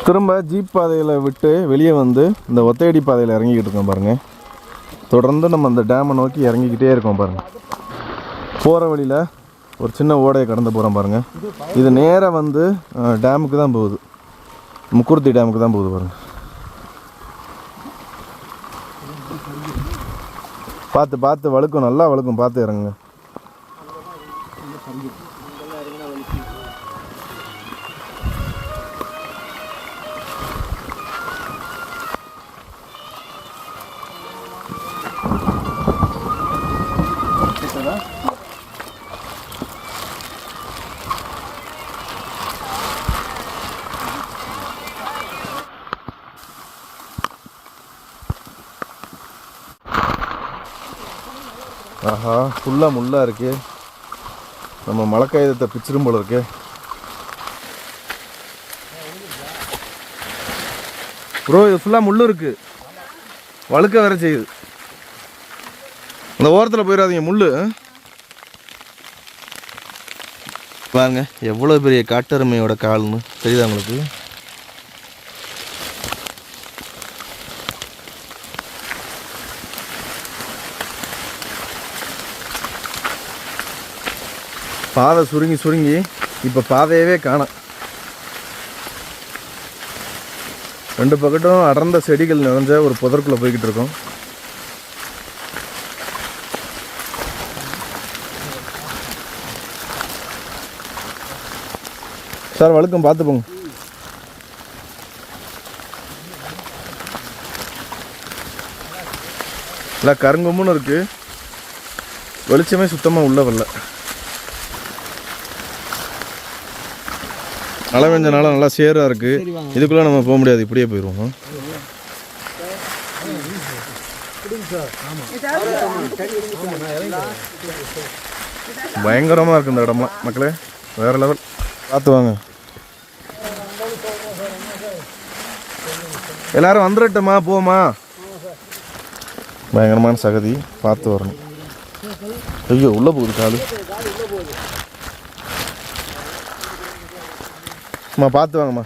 Speaker 1: திரும்ப ஜீப் பாதையில் விட்டு வெளியே வந்து இந்த ஒத்தையடி பாதையில் இறங்கிக்கிட்டு இருக்கோம் பாருங்கள். தொடர்ந்து நம்ம அந்த டேமை நோக்கி இறங்கிக்கிட்டே இருக்கோம் பாருங்கள். போகிற வழியில் ஒரு சின்ன ஓடையை கடந்து போகிறோம் பாருங்கள். இது நேராக வந்து டேமுக்கு தான் போகுது, முக்குர்த்தி டேமுக்கு தான் போகுது பாருங்கள். பார்த்து வழுக்கும், நல்லா வழுக்கும், பார்த்து இறங்குங்க.
Speaker 2: ஆஹா ஃபுல்லாக முள்ளாக இருக்கு. நம்ம மழைக்காயத்தை பிச்சிரும் போல இருக்கு. ப்ரோ இது ஃபுல்லாக முள் இருக்கு, வழுக்க வேற செய்யுது. அந்த ஓரத்தில் போயிடாதீங்க முள். பாருங்க எவ்வளோ பெரிய காட்டெருமையோட கால்னு தெரியுதா உங்களுக்கு? பாதை சுருங்கி இப்போ பாதையவே காணோம். ரெண்டு பக்கட்டும் அடர்ந்த செடிகள் நிறைஞ்ச ஒரு புதற்குள்ளே போய்கிட்டு இருக்கோம். சார் வழுக்கம் பார்த்து போங்க. இல்லை கருங்கொம்முன்னு இருக்கு, வெளிச்சமே சுத்தமாக உள்ள வரல. மழை பெஞ்சனால நல்லா சேராக இருக்கு. இதுக்குள்ளே நம்ம போக முடியாது, இப்படியே போயிடுவோம். பயங்கரமாக இருக்கு இந்த இடம்லாம் மக்களே, வேற லெவல். பார்த்து வாங்க எல்லாரும் வந்துடட்டுமா, போமா. பயங்கரமான சகதி, பார்த்து வரணும். ஐயோ உள்ள போகுது காலு. அம்மா பார்த்து வாங்கம்மா.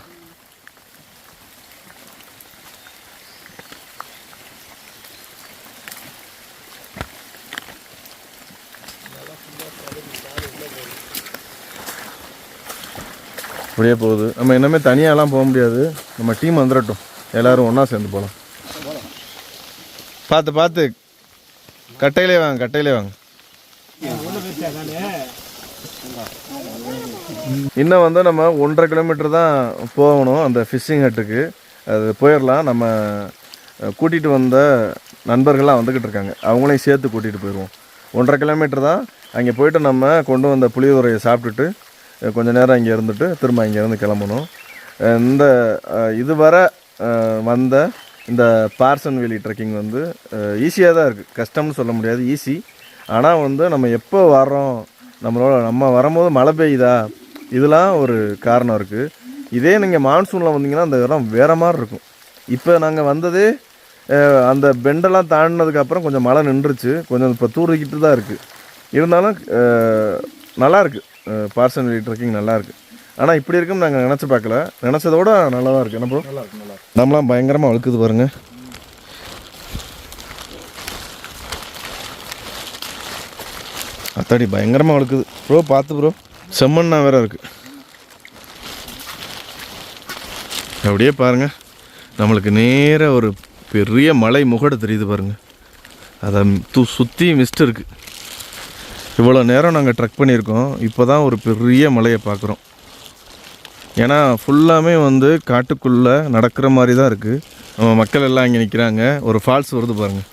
Speaker 2: இப்படியே போகுது. நம்ம இன்னமே தனியாலாம் போக முடியாது, நம்ம டீம் வந்துடட்டும், எல்லாரும் ஒன்றா சேர்ந்து போகலாம். பார்த்து பார்த்து கட்டையிலே வாங்க, கட்டையிலே வாங்க. இன்னும் வந்து நம்ம 1.5 கிலோமீட்டர் தான் போகணும் அந்த ஃபிஷ்ஷிங் ஹட்டுக்கு. அது போயிடலாம். நம்ம கூட்டிகிட்டு வந்த நண்பர்கள்லாம் வந்துக்கிட்டு இருக்காங்க, அவங்களையும் சேர்த்து கூட்டிகிட்டு போயிடுவோம். 1.5 கிலோமீட்டர் தான். அங்கே போய்ட்டு நம்ம கொண்டு வந்த புளியோதரையை சாப்பிட்டுட்டு கொஞ்சம் நேரம் இங்கே இருந்துட்டு திரும்ப இங்கேருந்து கிளம்பணும். இந்த இதுவரை வந்த இந்த பார்சன்வேலி ட்ரெக்கிங் வந்து ஈஸியாக தான் இருக்குது, கஷ்டம்னு சொல்ல முடியாது, ஈஸி. ஆனால் வந்து நம்ம எப்போ வர்றோம், நம்ம வரும்போது மழை பெய்யுதா, இதெல்லாம் ஒரு காரணம் இருக்குது. இதே நீங்கள் மான்சூனில் வந்தீங்கன்னா அந்த இடம் வேறு மாதிரி இருக்கும். இப்போ நாங்கள் வந்ததே அந்த பெண்டெல்லாம் தாண்டினதுக்கப்புறம் கொஞ்சம் மழை நின்றுச்சு, கொஞ்சம் இப்போ தூரிக்கிட்டு தான் இருக்குது. இருந்தாலும் நல்லாயிருக்கு, பார்சன்வேலி ட்ரெக்கிங் நல்லாயிருக்கு. ஆனால் இப்படி இருக்குன்னு நாங்கள் நினச்சி பார்க்கல, நினச்சதோட நல்லா தான் இருக்குது. என்ன ப்ரோ, நம்மளாம் பயங்கரமாக வழுக்குது பாருங்க. அத்தாடி பயங்கரமாக வழுக்குது ப்ரோ, பார்த்து ப்ரோ. செம்மண்ணா வேற இருக்குது. அப்படியே பாருங்க, நம்மளுக்கு நேராக ஒரு பெரிய மலை முகடு தெரியுது பாருங்க. அதை சுற்றி மிஸ்ட் இருக்குது. இவ்வளோ நேரம் நாங்கள் ட்ரெக் பண்ணியிருக்கோம், இப்போ தான் ஒரு பெரிய மலையை பார்க்குறோம். ஏன்னா ஃபுல்லாமே வந்து காட்டுக்குள்ளே நடக்கிற மாதிரி தான் இருக்குது. நம்ம மக்கள் எல்லாம் இங்கே நிற்கிறாங்க. ஒரு ஃபால்ஸ் வருது பாருங்கள்.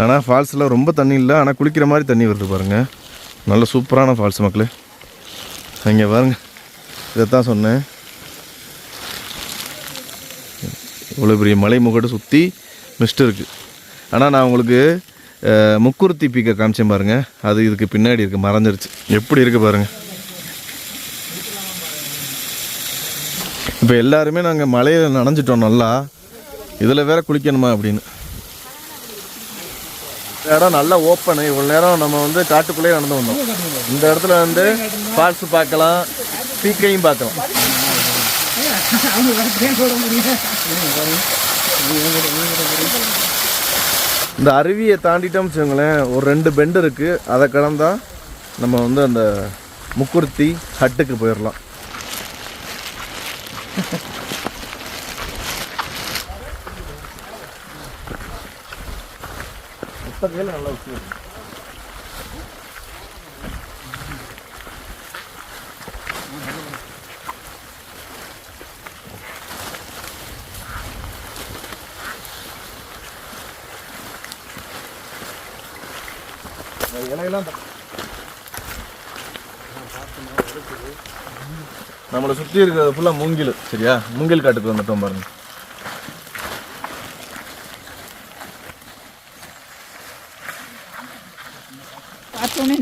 Speaker 2: ஆனால் ஃபால்ஸில் ரொம்ப தண்ணி இல்லை, ஆனால் குளிக்கிற மாதிரி தண்ணி வருது பாருங்கள். நல்ல சூப்பரான ஃபால்ஸ் மக்களே. இங்கே பாருங்கள், இதைத்தான் சொன்னேன். இவ்வளோ பெரிய மலை முகடு சுற்றி மிஸ்ட் இருக்குது. ஆனால் நான் உங்களுக்கு முக்குருத்தி பீக்கை காமிச்சேன் பாருங்கள், அது இதுக்கு பின்னாடி இருக்குது, மறைஞ்சிருச்சு. எப்படி இருக்குது பாருங்கள். இப்போ எல்லாருமே நாங்கள் மலையில் நனைஞ்சிட்டோம் நல்லா, இதில் வேற குளிக்கணுமா அப்படின்னு. இந்த இடம் நல்லா ஓப்பனு. இவ்வளோ நேரம் நம்ம வந்து காட்டுக்குள்ளேயே நடந்து வந்தோம். இந்த இடத்துல வந்து ஃபால்ஸ் பார்க்கலாம், பீக்கையும் பார்க்கலாம். இந்த அருவியை தாண்டிட்டோம்னு வச்சுக்கோங்களேன், ஒரு 2 பெண்டு இருக்குது. அதை கடந்தா நம்ம வந்து அந்த முக்குருத்தி ஹட்டுக்கு போயிடலாம். நல்லா இலையெல்லாம் நம்மளை சுற்றி இருக்கிறது ஃபுல்லாக மூங்கில். சரியா, மூங்கில் காட்டுக்கு வந்துட்டோம் பாருங்க.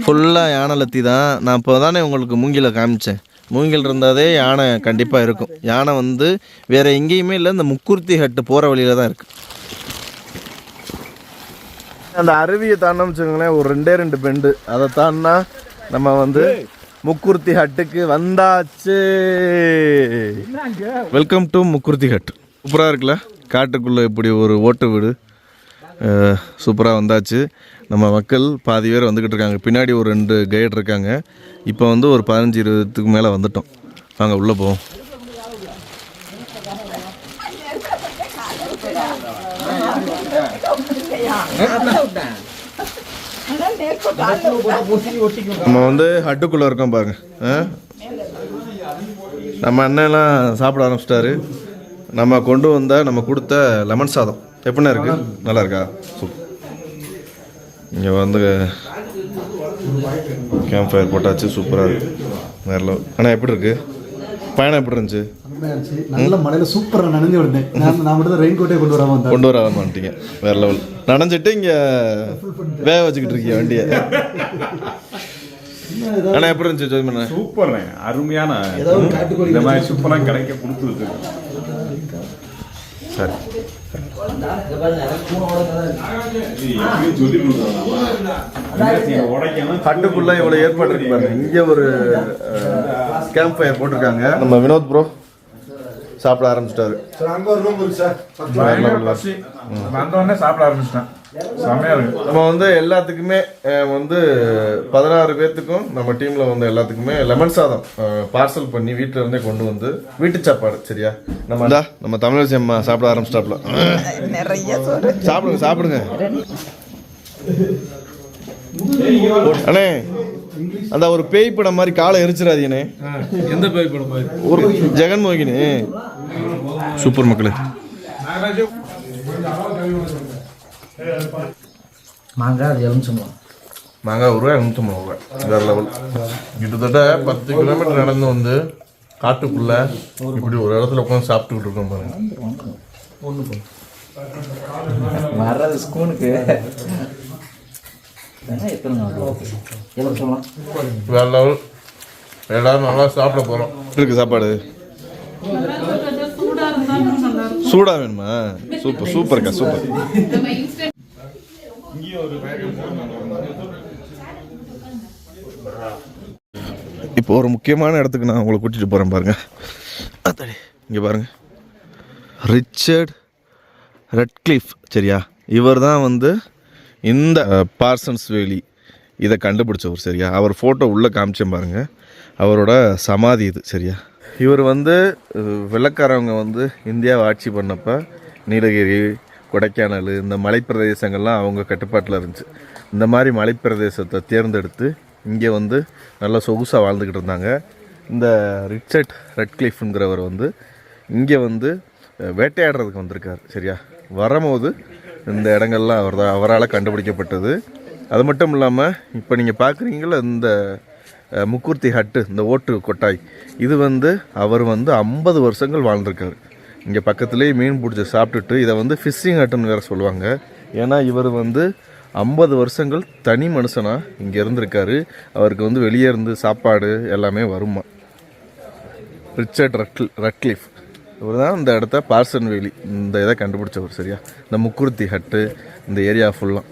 Speaker 1: ஃபுல்லாக யானை லத்தி தான். நான் இப்போ தானே உங்களுக்கு மூங்கில காமிச்சேன். மூங்கில் இருந்தாதே யானை கண்டிப்பாக இருக்கும். யானை வந்து வேறு எங்கேயுமே இல்லை, இந்த முக்குர்த்தி ஹட்டு போகிற வழியில் தான் இருக்குது. அந்த அருவியை தாண்டோம்னு வச்சுக்கோங்களேன், ஒரு 2 பெண்டு. அதை தாண்டினா நம்ம வந்து முக்குர்த்தி ஹட்டுக்கு வந்தாச்சு. Welcome to Mukurthi hut. சூப்பராக இருக்குல்ல, காட்டுக்குள்ளே இப்படி ஒரு ஓட்டு வீடு. சூப்பராக வந்தாச்சு. நம்ம மக்கள் பாதி பேர் வந்துக்கிட்டு இருக்காங்க. பின்னாடி ஒரு 2 கைடு இருக்காங்க. இப்போ வந்து ஒரு 15-20க்கு மேலே வந்துட்டோம். வாங்க உள்ளே போவோம். நம்ம வந்து ஹட்டுக்குள்ளே இருக்கோம் பாருங்க. நம்ம அண்ணெல்லாம் சாப்பிட ஆரம்பிச்சிட்டாரு. நம்ம கொண்டு வந்த நம்ம கொடுத்த லெமன் சாதம் எப்படின்னா இருக்கு? நல்லா இருக்கா? சூப்பர். இங்கே வந்து கேம்ப் ஃபயர் போட்டாச்சு. சூப்பராக இருக்கு. வேறு லெவல். ஆனால் எப்படி இருக்கு பயணம்? எப்படி இருந்துச்சு?
Speaker 6: நல்ல மழையில் சூப்பராக நனைஞ்சு விடுந்தேன். நான் மட்டும் தான் ரெயின் கோட்டே கொண்டு வராமல்
Speaker 1: வந்துட்டீங்க. வேறு லெவல். நனைஞ்சிட்டு இங்கே வேக வச்சுக்கிட்டு இருக்கீங்க வண்டியை. ஆனால் எப்படி இருந்துச்சு ஜோதிமண்ணா?
Speaker 5: சூப்பர்ண்ணே, அருமையான இந்த மாதிரி சூப்பராக கிடைக்க கொடுத்து வச்சுருக்கேன்.
Speaker 1: சரி, ஹட்டுக்குள்ள இவ்வளோ ஏற்பாடு இருக்கு பாருங்க. இங்கே ஒரு கேம்ப் ஃபயர் போட்டிருக்காங்க. நம்ம வினோத் ப்ரோ சாப்பிட ஆரம்பிச்சிட்டாரு.
Speaker 5: வந்தோடனே சாப்பிட ஆரம்பிச்சிட்டேன். செம்மையா இருக்கு.
Speaker 1: நம்ம வந்து எல்லாத்துக்குமே வந்து 16 பேர்த்துக்கும் நம்ம டீம்ல வந்து எல்லாத்துக்குமே லெமன் சாதம் பார்சல் பண்ணி வீட்டுல இருந்தே கொண்டு வந்து வீட்டு சாப்பாடு. சரியா? நம்ம தமிழரசி அம்மா சாப்பிட ஆரம்பிச்சிட்டாப்ல. சாப்பிடுங்க சாப்பிடுங்க. அண்ணே அந்த ஒரு பேய் படம் மாதிரி காலை எரிச்சிடாதீங்கண்ணே.
Speaker 7: எந்த பேய் படம் மாதிரி?
Speaker 1: ஒரு ஜெகன் மோகினி. சூப்பர் மக்களே.
Speaker 3: மாங்காய் எலுமிச்சம்பழம்.
Speaker 1: மாங்காய் ₹1 ₹150 வேறு லெவல். கிட்டத்தட்ட 10 கிலோமீட்டர் நடந்து வந்து காட்டுக்குள்ள இப்படி ஒரு இடத்துல உட்காந்து சாப்பிட்டுக்கிட்டு இருக்கோம் பாருங்க.
Speaker 3: வர்றது ஸ்கூலுக்கு
Speaker 1: வேறு லெவல். எல்லாரும் நல்லா சாப்பிட போகிறோம். இருக்கு சாப்பாடு சூடாக வேணுமா? சூப்பர் சூப்பர்க்கா சூப்பர். இப்போ ஒரு முக்கியமான இடத்துக்கு நான் உங்களை கூட்டிகிட்டு போகிறேன் பாருங்க. இங்கே பாருங்க, ரிச்சர்ட் ரெட்க்ளிஃப். சரியா? இவர் தான் வந்து இந்த பார்சன்ஸ் வேலி இதை கண்டுபிடிச்சவர். சரியா? அவர் ஃபோட்டோ உள்ளே காமிச்சேன் பாருங்க. அவரோட சமாதி இது. சரியா? இவர் வந்து வெள்ளக்காரவங்க வந்து இந்தியாவை ஆட்சி பண்ணப்போ நீலகிரி, கொடைக்கானல் இந்த மலைப்பிரதேசங்கள்லாம் அவங்க கட்டுப்பாட்டில் இருந்துச்சு. இந்த மாதிரி மலைப்பிரதேசத்தை தேர்ந்தெடுத்து இங்கே வந்து நல்லா சொகுசாக வாழ்ந்துக்கிட்டு இருந்தாங்க. இந்த ரிச்சர்ட் ரெட்க்ளிஃப்ங்கிறவர் வந்து இங்கே வந்து வேட்டையாடுறதுக்கு வந்திருக்கார். சரியா? வரும்போது இந்த இடங்கள்லாம் அவரால் கண்டுபிடிக்கப்பட்டது. அது மட்டும் இல்லாமல் இப்போ நீங்கள் பார்க்குறீங்கள இந்த முக்குர்த்தி ஹட்டு, இந்த ஓட்டு கொட்டாய், இது வந்து அவர் வந்து 50 வருஷங்கள் வாழ்ந்திருக்காரு. இங்கே பக்கத்துலேயே மீன் பிடிச்சி சாப்பிட்டுட்டு இதை வந்து ஃபிஷ்ஷிங் ஹட்டுன்னு வேறு சொல்லுவாங்க. ஏன்னா இவர் வந்து 50 வருஷங்கள் தனி மனுஷனாக இங்கே இருந்திருக்காரு. அவருக்கு வந்து வெளியே இருந்து சாப்பாடு எல்லாமே வருமா. ரிச்சர்ட் ரெட்க்ளிஃப் இவர் தான் இந்த இடத்த பார்சன் வேலி இந்த இதை கண்டுபிடிச்சவர். சரியா? இந்த முக்குர்த்தி ஹட்டு இந்த ஏரியா ஃபுல்லாக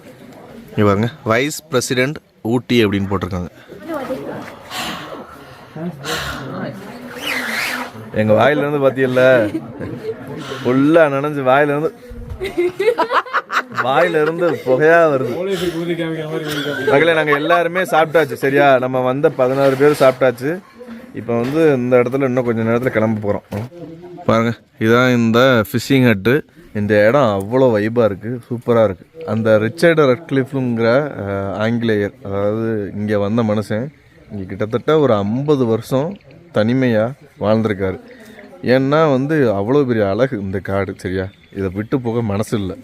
Speaker 1: இவங்க வைஸ் பிரசிடெண்ட் ஊட்டி அப்படின்னு போட்டிருக்காங்க. எங்கள் வாயிலிருந்து பார்த்தீங்கல்ல ஃபுல்லாக நனைஞ்சு வாயிலிருந்து புகையாக வருது. மகளே நாங்கள் எல்லாருமே சாப்பிட்டாச்சு. சரியா? நம்ம வந்த 16 பேர் சாப்பிட்டாச்சு. இப்போ வந்து இந்த இடத்துல இன்னும் கொஞ்சம் நேரத்தில் கிளம்ப போகிறோம். பாருங்கள், இதுதான் இந்த ஃபிஷ்ஷிங் ஹட்டு. இந்த இடம் அவ்வளோ வைப்பாக இருக்குது, சூப்பராக இருக்குது. அந்த ரிச்சர்ட் ரெட்க்ளிஃப்ங்கிற ஆங்கிலேயர், அதாவது இங்கே வந்த மனுஷன் இங்கே கிட்டத்தட்ட ஒரு 50 வருஷம் தனிமையாக வாழ்ந்திருக்காரு. ஏன்னா வந்து அவ்வளோ பெரிய அழகு இந்த காடு. சரியா? இதை விட்டு போக மனசு இல்லை.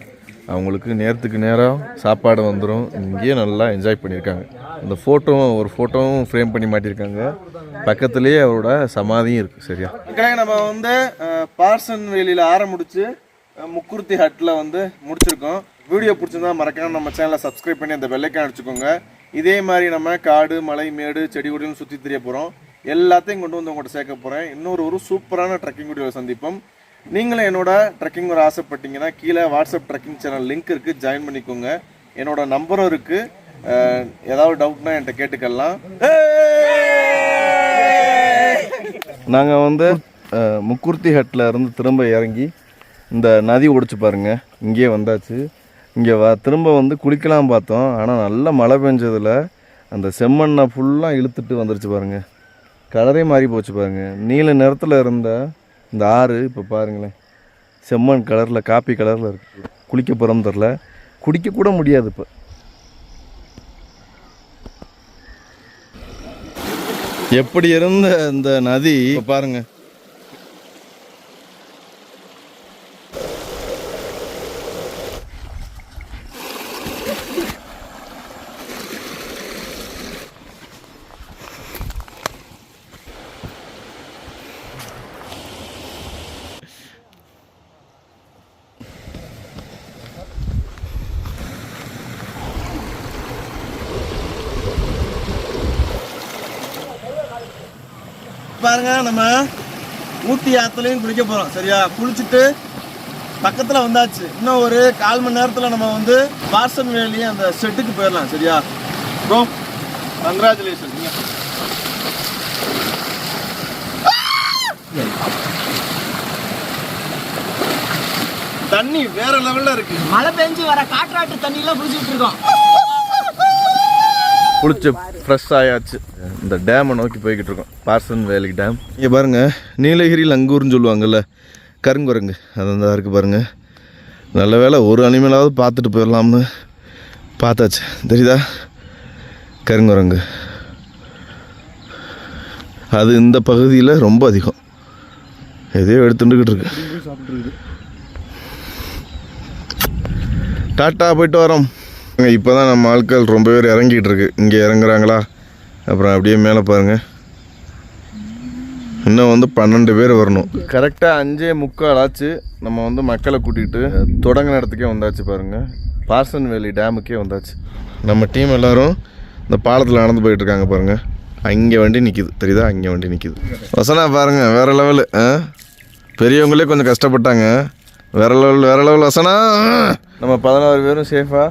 Speaker 1: அவங்களுக்கு நேரத்துக்கு நேரம் சாப்பாடு வந்துடும். இங்கேயே நல்லா என்ஜாய் பண்ணியிருக்காங்க. இந்த ஒரு ஃபோட்டோவும் ஃப்ரேம் பண்ணி மாட்டியிருக்காங்க. பக்கத்துலேயே அவரோட சமாதியும் இருக்குது. சரியா? நம்ம வந்து பார்சன் வேலியில் ஆரம்பிச்சு முக்குர்த்தி ஹட்டில் வந்து முடிச்சிருக்கோம். வீடியோ பிடிச்சிருந்தா மறக்காம நம்ம சேனலை சப்ஸ்கிரைப் பண்ணி அந்த பெல் ஐக்கான் அடிச்சுக்கோங்க.
Speaker 2: இதே மாதிரி நம்ம காடு மலை மேடு செடி கொடிகளும் சுற்றி தெரிய போகிறோம். எல்லாத்தையும் கொண்டு வந்து உங்கள்கிட்ட சேர்க்க போகிறேன். இன்னொரு ஒரு சூப்பரான ட்ரெக்கிங் வீடியோவில் சந்திப்போம். நீங்களும் என்னோட ட்ரெக்கிங் வர ஆசைப்பட்டீங்கன்னா கீழே வாட்ஸ்அப் ட்ரெக்கிங் சேனல் லிங்க் இருக்குது, ஜாயின் பண்ணிக்கோங்க. என்னோட நம்பரும் இருக்குது. ஏதாவது டவுட்னா என்கிட்ட கேட்டுக்கலாம். நாங்கள் வந்து முக்குர்த்தி ஹட்டில் இருந்து திரும்ப இறங்கி இந்த நதி ஓடிச்சு பாருங்க, இங்கேயே வந்தாச்சு. இங்கே திரும்ப வந்து குளிக்கலாம் பார்த்தோம். ஆனால் நல்ல மழை பெஞ்சதில் அந்த செம்மண்ணை ஃபுல்லாக இழுத்துட்டு வந்துருச்சு பாருங்கள். கலரே மாறி போச்சு பாருங்கள். நீல நிறத்தில் இருந்த இந்த ஆறு இப்போ பாருங்களேன், செம்மண் கலரில் காப்பி கலரில் இருக்குது. குளிக்க போகிறோம் தெரில, குடிக்கக்கூட முடியாது. இப்போ எப்படி இருந்த இந்த நதி இப்போ பாருங்கள். பாருங்க, நம்ம ஊட்டி ஆற்றுலையும் குளிக்க போகிறோம். சரியா, குளிச்சுட்டு பக்கத்தில் வந்தாச்சு. இன்னும் ஒரு 1/4 மணி நேரத்தில் நம்ம வந்து பார்சன் வேலி அந்த செட்டுக்கு போயிடலாம். சரியா ப்ரோ, கங்க்ராச்சுலேஷன். தண்ணி வேற லெவலில் இருக்கு.
Speaker 4: மழை பெஞ்சு வர காற்றாட்டு தண்ணியில குளிச்சுட்டு இருக்கோம்.
Speaker 2: குளிச்சு ஃப்ரெஷ் ஆயாச்சு. இந்த டேமை நோக்கி போய்கிட்டு இருக்கோம், பார்சன் வேலி டேம். இங்கே பாருங்கள், நீலகிரி லங்கூர்னு சொல்லுவாங்கள்ல, கருங்குரங்கு அது அந்த இருக்குது பாருங்கள். நல்ல வேளை ஒரு அனிமலாவது பார்த்துட்டு போயிடலாம்னு பார்த்தாச்சு. தெரியுதா, கருங்குரங்கு. அது இந்த பகுதியில் ரொம்ப அதிகம். எதையோ எடுத்துட்டுக்கிட்டு இருக்கு. டாட்டா, போயிட்டு வரோம். இப்போ தான் நம்ம ஆட்கள் ரொம்ப பேர் இறங்கிட்டு இருக்கு. இங்கே இறங்குறாங்களா, அப்புறம் அப்படியே மேலே பாருங்கள். இன்னும் வந்து 12 பேர் வரணும். கரெக்டாக 5:45 ஆச்சு. நம்ம வந்து மக்களை கூட்டிகிட்டு தொடங்கின இடத்துக்கே வந்தாச்சு பாருங்கள். பார்சன் வேலி டேமுக்கே வந்தாச்சு. நம்ம டீம் எல்லோரும் இந்த பாலத்தில் நடந்து போயிட்டுருக்காங்க பாருங்கள். அங்கே வண்டி நிற்கிது, தெரியுதா, அங்கே வண்டி நிற்கிது. வசனா பாருங்கள், வேறு லெவலு. பெரியவங்களே கொஞ்சம் கஷ்டப்பட்டாங்க. வேறு லெவல் வசனா. நம்ம 16 பேரும் சேஃபாக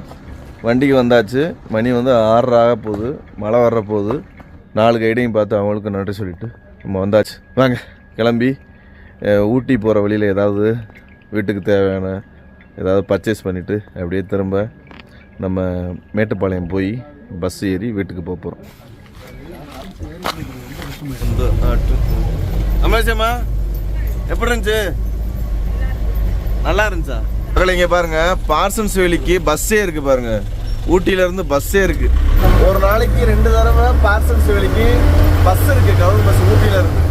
Speaker 2: வண்டிக்கு வந்தாச்சு. மணி வந்து 6 ஆக போகுது. மழை வர்ற போகுது. 4 கைடையும் பார்த்து அவங்களுக்கு நன்றி சொல்லிவிட்டு நம்ம வந்தாச்சு. வாங்க கிளம்பி ஊட்டி போகிற வழியில் ஏதாவது வீட்டுக்கு தேவையான ஏதாவது பர்ச்சேஸ் பண்ணிவிட்டு அப்படியே திரும்ப நம்ம மேட்டுப்பாளையம் போய் பஸ் ஏறி வீட்டுக்கு போக போகிறோம். அமேசியம்மா, எப்படி இருந்துச்சு? நல்லா இருந்துச்சா? இங்கே பாருங்க, பார்சன்ஸ் வேலிக்கு பஸ்ஸே இருக்கு பாருங்க. ஊட்டியில இருந்து பஸ்ஸே இருக்கு. ஒரு நாளைக்கு 2 தடவை பார்சன்ஸ் வேலிக்கு பஸ் இருக்கு, கவர்மெண்ட் பஸ் ஊட்டியில இருந்து.